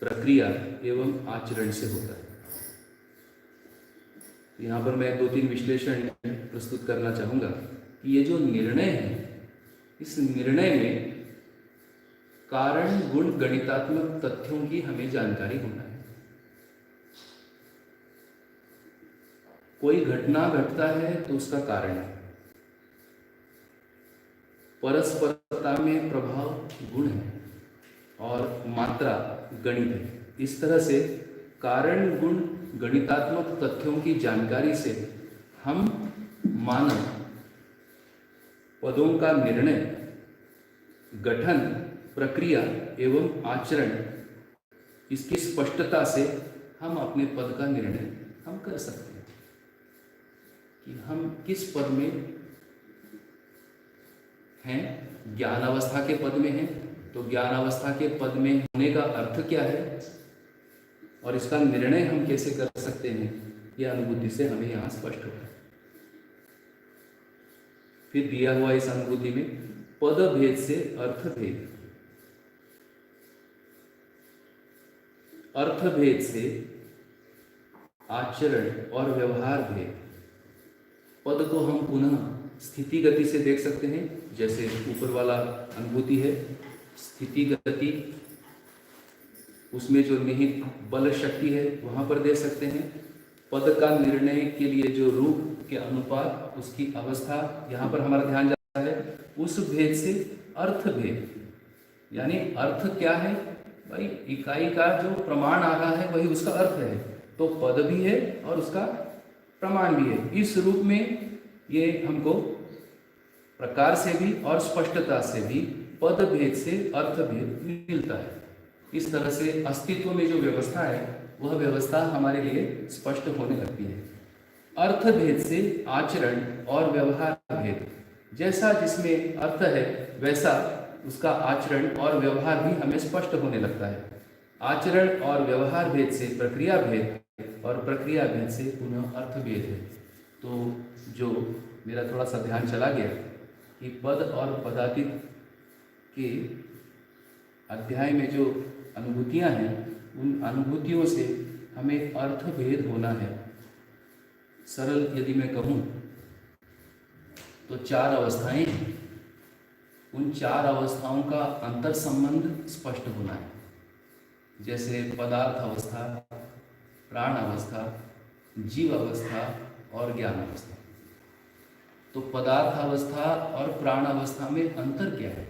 प्रक्रिया एवं आचरण से होता है। यहाँ पर मैं 2-3 विश्लेषण प्रस्तुत करना चाहूँगा कि ये जो निर्णय है, इस निर्णय में कारण गुण गणितात्मक तथ्यों की हमें जानकारी होना है। कोई घटना घटता है तो उसका कारण है, परस्परता में प्रभाव गुण है और मात्रा गणित है। इस तरह से कारण गुण गणितात्मक तथ्यों की जानकारी से हम मानव पदों का निर्णय, गठन, प्रक्रिया एवं आचरण, इसकी स्पष्टता से हम अपने पद का निर्णय हम कर सकते हैं कि हम किस पद में हैं। ज्ञान अवस्था के पद में हैं तो ज्ञान अवस्था के पद में होने का अर्थ क्या है और इसका निर्णय हम कैसे कर सकते हैं, यह अनुभूति से हमें यहाँ स्पष्ट होता है। फिर दिया हुआ इस अनुभूति में पद भेद से अर्थ भेद, अर्थ भेद से आचरण और व्यवहार भेद। पद को हम पुनः स्थिति गति से देख सकते हैं, जैसे ऊपर वाला अनुभूति है स्थिति गति, उसमें जो निहित बल शक्ति है वहाँ पर देख सकते हैं। पद का निर्णय के लिए जो रूप के अनुपात, उसकी अवस्था, यहाँ पर हमारा ध्यान जाता है। उस भेद से अर्थ भेद, यानी अर्थ क्या है भाई, इकाई का जो प्रमाण आ रहा है वही उसका अर्थ है। तो पद भी है और उसका प्रमाण भी है। इस रूप में ये हमको प्रकार से भी और स्पष्टता से भी पद भेद से अर्थ भेद मिलता है। इस तरह से अस्तित्व में जो व्यवस्था है वह व्यवस्था हमारे लिए स्पष्ट होने लगती है। अर्थ भेद से आचरण और व्यवहार भेद, जैसा जिसमें अर्थ है वैसा उसका आचरण और व्यवहार भी हमें स्पष्ट होने लगता है। आचरण और व्यवहार भेद से प्रक्रिया भेद और प्रक्रिया भेद से पुनः अर्थ भेद है। तो जो मेरा थोड़ा सा ध्यान चला गया कि पद और पदातीत के अध्याय में जो अनुभूतियाँ हैं, उन अनुभूतियों से हमें अर्थ भेद होना है। सरल यदि मैं कहूँ तो 4 अवस्थाएं हैं। उन चार अवस्थाओं का अंतर संबंध स्पष्ट होना है। जैसे पदार्थ अवस्था, प्राण अवस्था, जीव अवस्था और ज्ञान अवस्था। तो पदार्थ अवस्था और प्राण अवस्था में अंतर क्या है?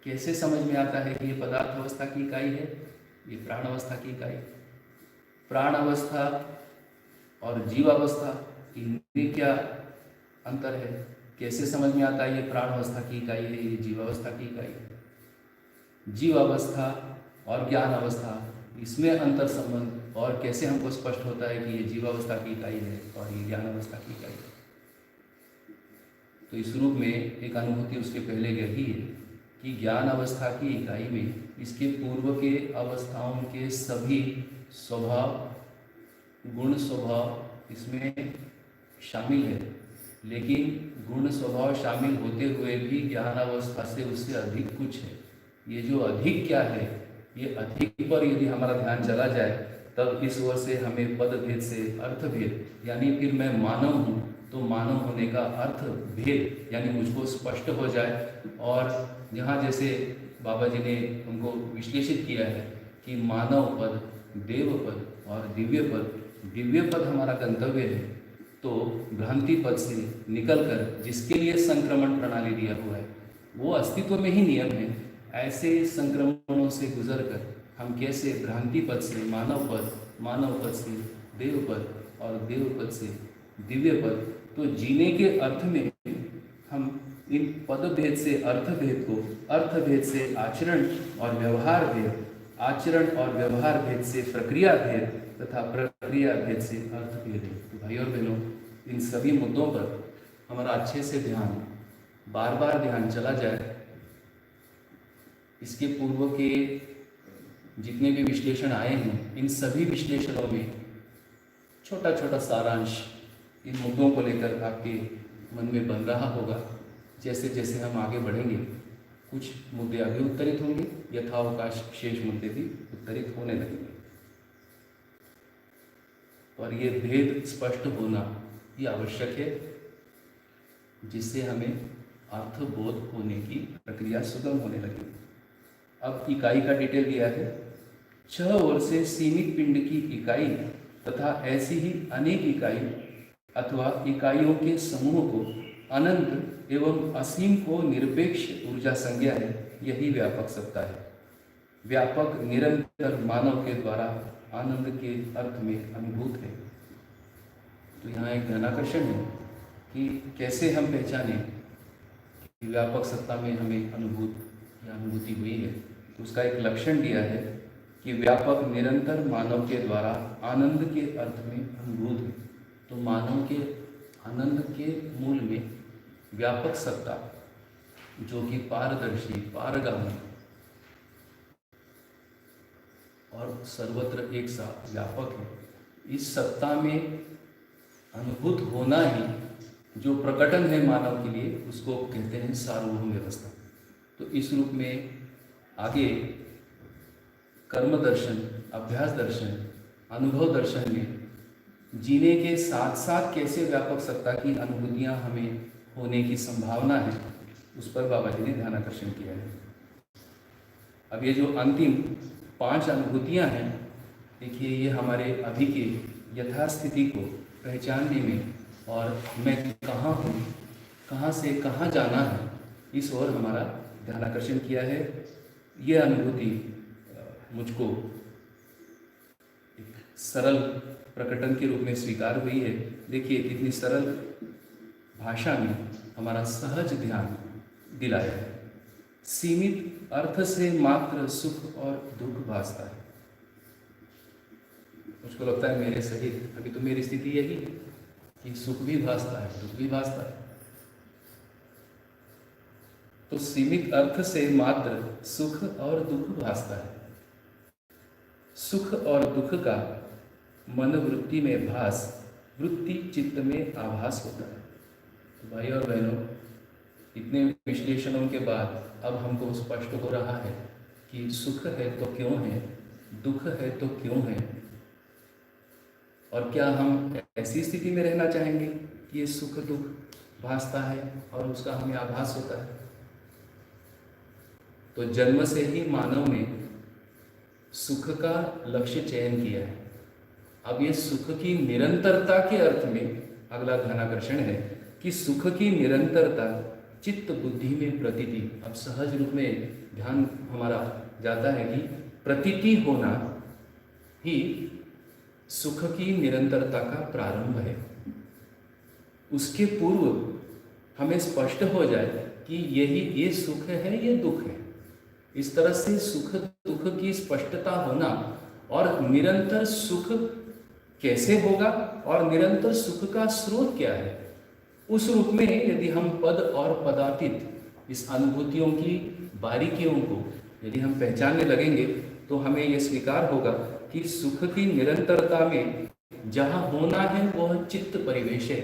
कैसे समझ में आता है कि ये पदार्थ अवस्था की इकाई है, ये प्राण अवस्था की इकाई? प्राण अवस्था और जीव अवस्था, इनमें क्या अंतर है? कैसे समझ में आता है ये प्राण अवस्था की इकाई है, ये जीव अवस्था की इकाई है? जीव अवस्था और ज्ञान अवस्था, इसमें अंतर संबंध और कैसे हमको स्पष्ट होता है कि ये जीव अवस्था की इकाई है और ये ज्ञान अवस्था की इकाई है? तो इस रूप में एक अनुभूति उसके पहले यही है कि ज्ञान अवस्था की इकाई में इसके पूर्व के अवस्थाओं के सभी स्वभाव, गुण स्वभाव इसमें शामिल है, लेकिन गुण स्वभाव शामिल होते हुए भी ज्ञान अवस्था से उससे अधिक कुछ है। ये जो अधिक क्या है, ये अधिक पर यदि हमारा ध्यान चला जाए तब इस ओर से हमें पद भेद से अर्थ भेद, यानी फिर मैं मानव हूँ तो मानव होने का अर्थ भेद यानी मुझको स्पष्ट हो जाए। और यहाँ जैसे बाबा जी ने उनको विश्लेषित किया है कि मानव पद, देव पद और दिव्य पद हमारा गंतव्य है, तो भ्रांति पद से निकलकर जिसके लिए संक्रमण प्रणाली दिया हुआ है वो अस्तित्व में ही नियम है। ऐसे संक्रमणों से गुजरकर हम कैसे भ्रांति पद से मानव पद से देव पद और देव पद से दिव्य पद, तो जीने के अर्थ में हम इन पद भेद से अर्थ भेद को, अर्थ भेद से आचरण और व्यवहार भेद, आचरण और व्यवहार भेद से प्रक्रिया भेद तथा प्रक्रिया भेद से अर्थ भेद है। तो भाई और बहनों, इन सभी मुद्दों पर हमारा अच्छे से ध्यान, बार बार ध्यान चला जाए। इसके पूर्व के जितने भी विश्लेषण आए हैं, इन सभी विश्लेषणों में छोटा छोटा सारांश इन मुद्दों को लेकर आपके मन में बन रहा होगा। जैसे जैसे हम आगे बढ़ेंगे कुछ मुद्दे अभी उत्तरित होंगे, यथावकाश शेष मुद्दे भी उत्तरित होने लगेंगे। और ये भेद स्पष्ट होना ये आवश्यक है, जिससे हमें अर्थबोध होने की प्रक्रिया सुगम होने लगेगी। अब इकाई का डिटेल दिया है। 6 ओर से सीमित पिंड की इकाई तथा ऐसी ही अनेक इकाई अथवा इकाइयों के समूह को अनंत एवं असीम को निरपेक्ष ऊर्जा संज्ञा है, यही व्यापक सत्ता है। व्यापक निरंतर मानव के द्वारा आनंद के अर्थ में अनुभूत है। तो यहाँ एक ध्यानाकर्षण है कि कैसे हम पहचानें कि व्यापक सत्ता में हमें अनुभूति हुई है। तो उसका एक लक्षण दिया है कि व्यापक निरंतर मानव के द्वारा आनंद के अर्थ में अनुभूत है। तो मानव के आनंद के मूल में व्यापक सत्ता, जो कि पारदर्शी, पारगामी और सर्वत्र एक साथ व्यापक है, इस सत्ता में अनुभूत होना ही जो प्रकटन है मानव के लिए, उसको कहते हैं सार्वभौम व्यवस्था। तो इस रूप में आगे कर्म दर्शन, अभ्यास दर्शन, अनुभव दर्शन में जीने के साथ साथ कैसे व्यापक सत्ता की अनुभूतियाँ हमें होने की संभावना है, उस पर बाबा जी ने ध्यान आकर्षण किया है। अब ये जो अंतिम 5 अनुभूतियाँ हैं, देखिए ये हमारे अभी के यथास्थिति को पहचानने में और मैं कहाँ हूँ, कहाँ से कहाँ जाना है, इस ओर हमारा ध्यान आकर्षण किया है। ये अनुभूति मुझको एक सरल प्रकटन के रूप में स्वीकार हुई है। देखिए इतनी सरल भाषा में हमारा सहज ध्यान दिलाया है। सीमित अर्थ से मात्र सुख और दुख भासता है। मुझको लगता है मेरे सहित अभी तो मेरी स्थिति यही है कि सुख भी भासता है, दुख भी भासता है। तो सीमित अर्थ से मात्र सुख और दुख भासता है। सुख और दुख का मन वृत्ति में भास, वृत्ति चित्त में आभास होता है। तो भाई और बहनों, इतने विश्लेषणों के बाद अब हमको स्पष्ट हो रहा है कि सुख है तो क्यों है, दुख है तो क्यों है, और क्या हम ऐसी स्थिति में रहना चाहेंगे कि ये सुख दुख भासता है और उसका हमें आभास होता है। तो जन्म से ही मानव ने सुख का लक्ष्य चयन किया है। अब ये सुख की निरंतरता के अर्थ में अगला ध्यानाकर्षण है कि सुख की निरंतरता चित्त बुद्धि में प्रतीति। अब सहज रूप में ध्यान हमारा जाता है कि प्रतीति होना ही सुख की निरंतरता का प्रारंभ है। उसके पूर्व हमें स्पष्ट हो जाए कि ये सुख है, ये दुख है। इस तरह से सुख दुख की स्पष्टता होना और निरंतर सुख कैसे होगा और निरंतर सुख का स्रोत क्या है, उस रूप में यदि हम पद और पदातीत इस अनुभूतियों की बारीकियों को यदि हम पहचानने लगेंगे तो हमें यह स्वीकार होगा कि सुख की निरंतरता में जहाँ होना है वह चित्त परिवेश है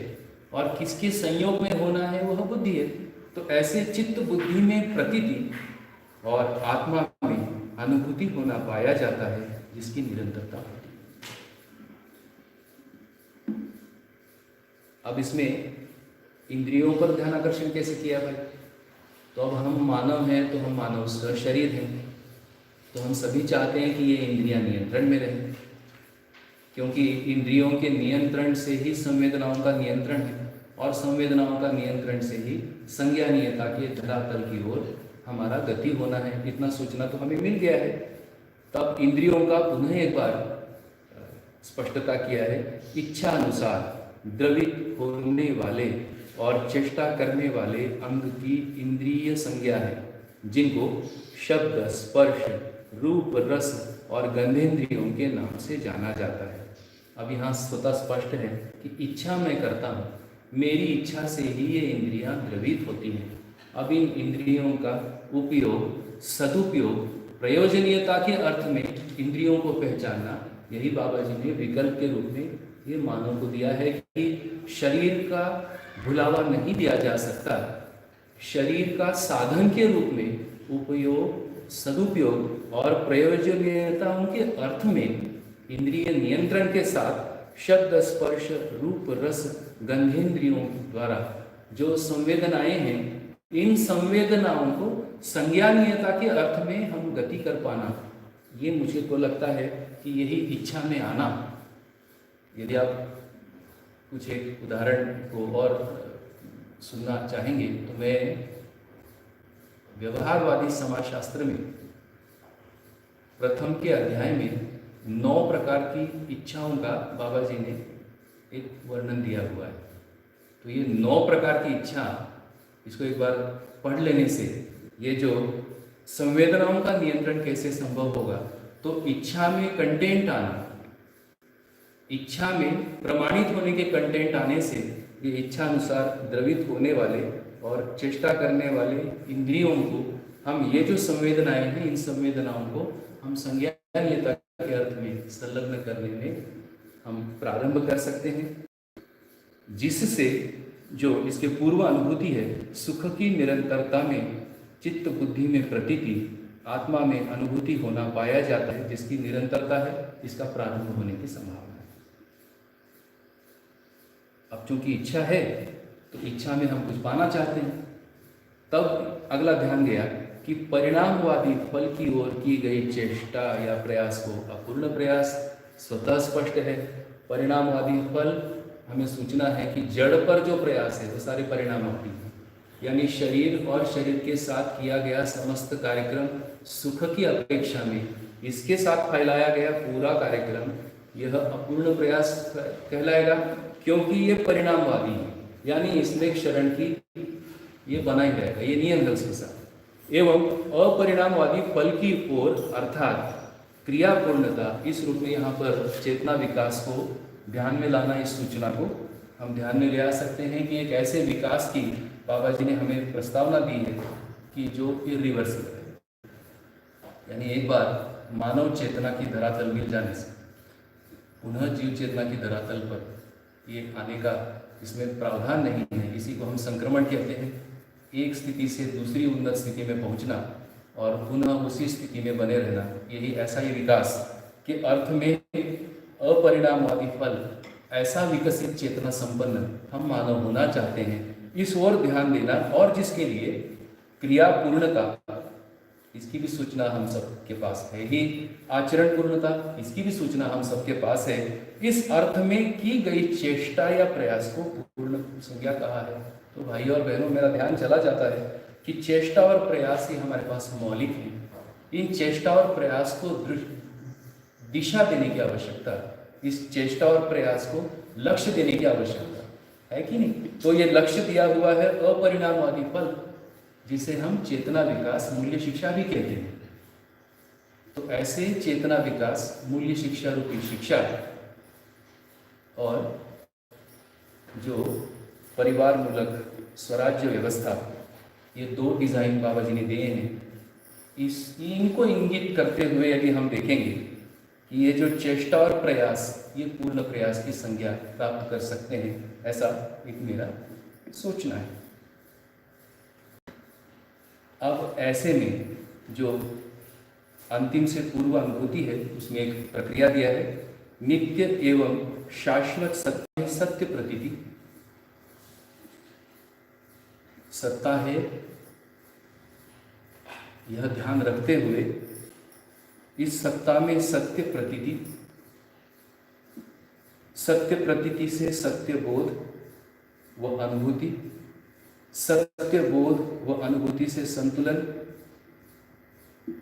और किसके संयोग में होना है वह बुद्धि है। तो ऐसे चित्त बुद्धि में प्रतीति और आत्मा में अनुभूति होना पाया जाता है जिसकी निरंतरता होती है। अब इसमें इंद्रियों पर ध्यान आकर्षण कैसे किया भाई? तो अब हम मानव हैं, तो हम मानव शरीर हैं, तो हम सभी चाहते हैं कि ये इंद्रियां नियंत्रण में रहें, क्योंकि इंद्रियों के नियंत्रण से ही संवेदनाओं का नियंत्रण है और संवेदनाओं का नियंत्रण से ही संज्ञानीयता के धरातल की ओर हमारा गति होना है। इतना सूचना तो हमें मिल गया है। तब इंद्रियों का पुनः एक बार स्पष्टता किया है। इच्छा अनुसार द्रवित होने वाले और चेष्टा करने वाले अंग की इंद्रिय संज्ञा है, जिनको शब्द, स्पर्श, रूप, रस और गंधेंद्रियों के नाम से जाना जाता है। अब यहाँ स्वतः स्पष्ट है कि इच्छा मैं करता हूँ, मेरी इच्छा से ही ये इंद्रियां द्रवित होती हैं। अब इन इंद्रियों का उपयोग, सदुपयोग, प्रयोजनीयता के अर्थ में इंद्रियों को पहचानना, यही बाबा जी ने विकल्प के रूप में ये मानव को दिया है कि शरीर का भुलावा नहीं दिया जा सकता। शरीर का साधन के रूप में उपयोग, सदुपयोग और प्रयोजनीयताओं के अर्थ में इंद्रिय नियंत्रण के साथ शब्द, स्पर्श, रूप, रस, गंधेंद्रियों द्वारा जो संवेदनाएं हैं, इन संवेदनाओं को संज्ञानीयता के अर्थ में हम गति कर पाना, ये मुझे को लगता है कि यही इच्छा में आना। यदि आप कुछ एक उदाहरण को और सुनना चाहेंगे तो मैं व्यवहारवादी समाजशास्त्र में प्रथम के अध्याय में 9 प्रकार की इच्छाओं का बाबा जी ने एक वर्णन दिया हुआ है। तो ये 9 प्रकार की इच्छा, इसको एक बार पढ़ लेने से ये जो संवेदनाओं का नियंत्रण कैसे संभव होगा, तो इच्छा में कंटेंट आना, इच्छा में प्रमाणित होने के कंटेंट आने से ये इच्छा अनुसार द्रवित होने वाले और चेष्टा करने वाले इंद्रियों को हम, ये जो संवेदनाएं हैं, इन संवेदनाओं को हम संज्ञानीयता के अर्थ में संलग्न करने में हम प्रारंभ कर सकते हैं, जिससे जो इसके पूर्व अनुभूति है, सुख की निरंतरता में चित्त बुद्धि में प्रतीति, आत्मा में अनुभूति होना पाया जाता है, जिसकी निरंतरता है, इसका प्रारंभ होने की संभावना है। अब चूंकि इच्छा है तो इच्छा में हम कुछ पाना चाहते हैं। तब अगला ध्यान गया कि परिणामवादी फल की ओर की गई चेष्टा या प्रयास को अपूर्ण प्रयास स्वतः स्पष्ट है। परिणामवादी फल हमें सूचना है कि जड़ पर जो प्रयास है वो सारे परिणामवादी हैं, यानी शरीर और शरीर के साथ किया गया समस्त कार्यक्रम सुख की अपेक्षा में इसके साथ फैलाया गया पूरा कार्यक्रम यह अपूर्ण प्रयास कहलाएगा, क्योंकि ये परिणामवादी है, यानी इसमें क्षरण की ये बना ही रहेगा, ये नियम है उसके साथ। एवं अपरिणामवादी फल की ओर अर्थात क्रिया पूर्णता, इस रूप में यहाँ पर चेतना विकास को ध्यान में लाना, इस सूचना को हम ध्यान में ले आ सकते हैं कि एक ऐसे विकास की बाबा जी ने हमें प्रस्तावना दी है कि जो इरिवर्सिबल है, यानी एक बार मानव चेतना की धरातल मिल जाने से पुनः जीव चेतना की धरातल पर ये आने का इसमें प्रावधान नहीं है। इसी को हम संक्रमण कहते हैं। एक स्थिति से दूसरी उन्नत स्थिति में पहुंचना और पुनः उसी स्थिति में बने रहना, यही ऐसा ही विकास के अर्थ में अपरिणामवादी फल, ऐसा विकसित चेतना संपन्न हम मानव होना चाहते हैं, इस ओर ध्यान देना, और जिसके लिए क्रिया पूर्णता इसकी भी सूचना हम सबके पास है ही। आचरण पूर्णता, इसकी भी सूचना हम सबके पास है। इस अर्थ में की गई चेष्टा या प्रयास को पूर्ण संज्ञा कहा है। तो भाइयों और बहनों, मेरा ध्यान चला जाता है कि चेष्टा और प्रयास ही हमारे पास मौलिक है। इन चेष्टा और प्रयास को दिशा देने की आवश्यकता, इस चेष्टा और प्रयास को लक्ष्य देने की आवश्यकता है कि नहीं। तो ये लक्ष्य दिया हुआ है अपरिणामवादी फल, जिसे हम चेतना विकास मूल्य शिक्षा भी कहते हैं। तो ऐसे चेतना विकास मूल्य शिक्षा रूपी शिक्षा और जो परिवार मूलक स्वराज्य व्यवस्था, ये दो डिजाइन बाबा जी ने दिए हैं। इनको इंगित करते हुए यदि हम देखेंगे कि ये जो चेष्टा और प्रयास, ये पूर्ण प्रयास की संज्ञा प्राप्त कर सकते हैं, ऐसा एक मेरा सोचना है। अब ऐसे में जो अंतिम से पूर्व अनुभूति है, उसमें एक प्रक्रिया दिया है, नित्य एवं शाश्वत सत्य सत्य प्रतीति। सत्ता है, यह ध्यान रखते हुए इस सत्ता में सत्य प्रतीति, सत्य प्रतीति से सत्य बोध व अनुभूति, सत्य बोध व अनुभूति से संतुलन।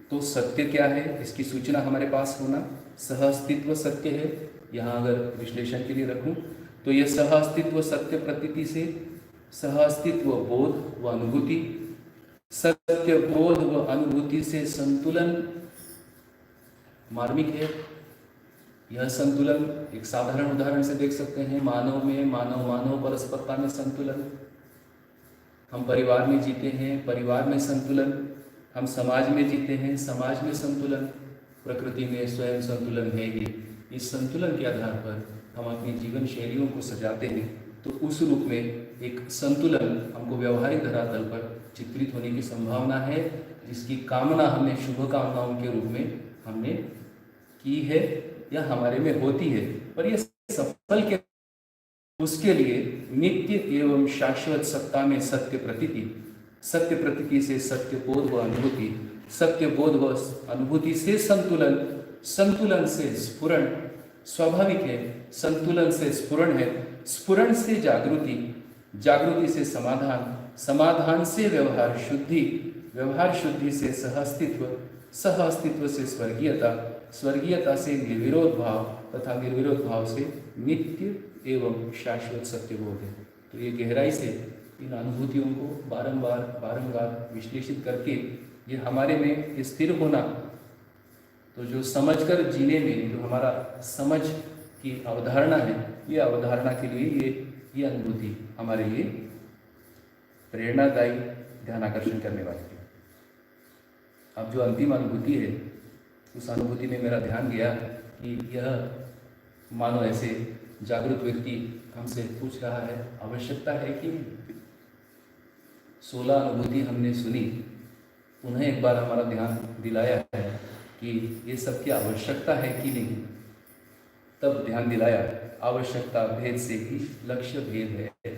तो सत्य क्या है, इसकी सूचना हमारे पास होना। सह अस्तित्व सत्य है। यहाँ अगर विश्लेषण के लिए रखूं तो यह सह अस्तित्व सत्य प्रतीति से सह अस्तित्व बोध व अनुभूति, सत्य बोध व अनुभूति से संतुलन मार्मिक है। यह संतुलन एक साधारण उदाहरण से देख सकते हैं। मानव में मानव मानव परस्परता में संतुलन, हम परिवार में जीते हैं, परिवार में संतुलन, हम समाज में जीते हैं, समाज में संतुलन, प्रकृति में स्वयं संतुलन है ही। इस संतुलन के आधार पर हम अपनी जीवन शैलियों को सजाते हैं। तो उस रूप में एक संतुलन हमको व्यवहारिक धरातल पर चित्रित होने की संभावना है, जिसकी कामना हमने शुभ कामनाओं के रूप में हमने की है या हमारे में होती है। पर यह सफल के उसके लिए नित्य एवं शाश्वत सत्ता में सत्य प्रतीति, सत्य प्रतीति से सत्य बोध व अनुभूति, सत्य बोध व अनुभूति से संतुलन, संतुलन से स्फुरण स्वाभाविक है, संतुलन से स्फुरण है, स्फुरण से जागृति, जागृति से समाधान, समाधान से व्यवहार शुद्धि, व्यवहार शुद्धि से सहअस्तित्व, सहअस्तित्व से स्वर्गीयता, स्वर्गीयता से निर्विरोध भाव तथा निर्विरोध भाव से नित्य एवं शाश्वत सत्य बोध है। तो ये गहराई से इन अनुभूतियों को बारंबार बारंबार विश्लेषित करके ये हमारे में स्थिर होना, तो जो समझकर जीने में जो हमारा समझ की अवधारणा है, ये अवधारणा के लिए ये अनुभूति हमारे लिए प्रेरणादायी, ध्यानाकर्षण करने वाली है। अब जो अंतिम अनुभूति है, उस अनुभूति में मेरा ध्यान गया कि यह मानो ऐसे जागरूक व्यक्ति हमसे पूछ रहा है, आवश्यकता है कि 16 अनुभूति हमने सुनी, उन्हें एक बार हमारा ध्यान दिलाया है कि ये सब की आवश्यकता है कि नहीं। तब ध्यान दिलाया, आवश्यकता भेद से ही लक्ष्य भेद है।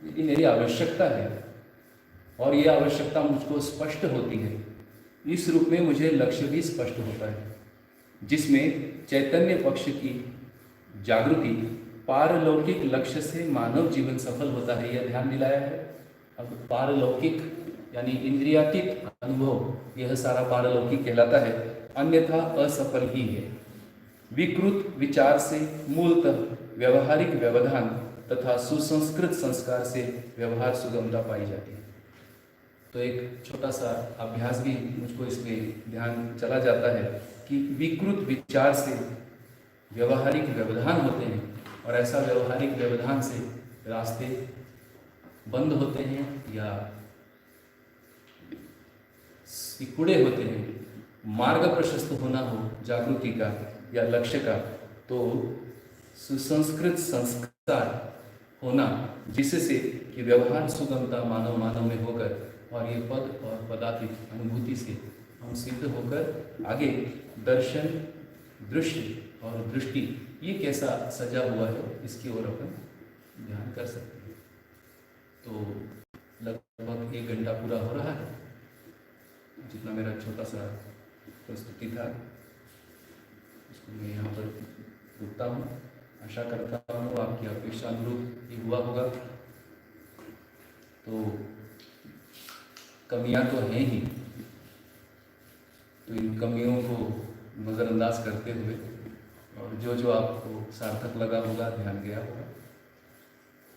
यदि मेरी आवश्यकता है और ये आवश्यकता मुझको स्पष्ट होती है, इस रूप में मुझे लक्ष्य भी स्पष्ट होता है, जिसमें चैतन्य पक्ष की जागृति पारलौकिक लक्ष्य से मानव जीवन सफल होता है, यह ध्यान दिलाया है। अब पारलौकिक यानी इंद्रियातीत अनुभव, यह सारा पारलौकिक कहलाता है, अन्यथा असफल ही है। विकृत विचार से मूलतः व्यवहारिक व्यवधान तथा सुसंस्कृत संस्कार से व्यवहार सुगमता पाई जाती है। तो एक छोटा सा अभ्यास भी मुझको इसमें ध्यान चला जाता है कि विकृत विचार से व्यवहारिक व्यवधान होते हैं, और ऐसा व्यवहारिक व्यवधान से रास्ते बंद होते हैं या सिकुड़े होते हैं। मार्ग प्रशस्त होना हो जागृति का या लक्ष्य का, तो सुसंस्कृत संस्कार होना, जिससे कि व्यवहार सुगमता मानव मानव में होकर और ये पद और पदातीत अनुभूति से हम सिद्ध होकर आगे दर्शन, दृश्य और दृष्टि, ये कैसा सजा हुआ है, इसकी ओर अपन ध्यान कर सकते हैं। तो लगभग 1 घंटा पूरा हो रहा है। जितना मेरा छोटा सा प्रस्तुति था उसको मैं यहाँ पर रुकता हूँ। आशा करता हूँ आपकी अपेक्षा अनुरूप ही हुआ होगा। तो कमियाँ तो हैं ही, तो इन कमियों को नज़रअंदाज करते हुए और जो जो आपको सार्थक लगा होगा, ध्यान गया होगा,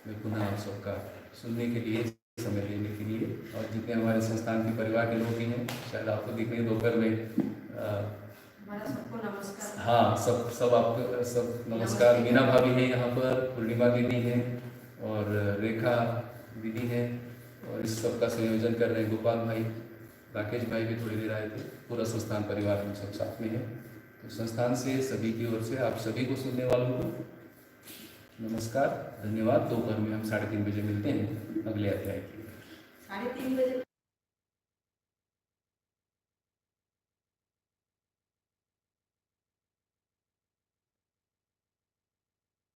मैं पुनः आप सबका सुनने के लिए, समय लेने के लिए, और जितने हमारे संस्थान के परिवार के लोग भी हैं, शायद आपको दिखने दोपहर में हमारा सबको नमस्कार। हाँ, सब आपको सब नमस्कार। मीना भाभी हैं यहाँ पर, पूर्णिमा दीदी हैं और रेखा दीदी हैं, और इस सब का संयोजन कर रहे हैं गोपाल भाई, राकेश भाई भी थोड़ी देर आए थे। पूरा संस्थान परिवार हम सब साथ में है। तो संस्थान से सभी की ओर से आप सभी को सुनने वालों को नमस्कार, धन्यवाद। दोपहर में हम 3:30 बजे मिलते हैं अगले अध्याय के लिए। 3:30 बजे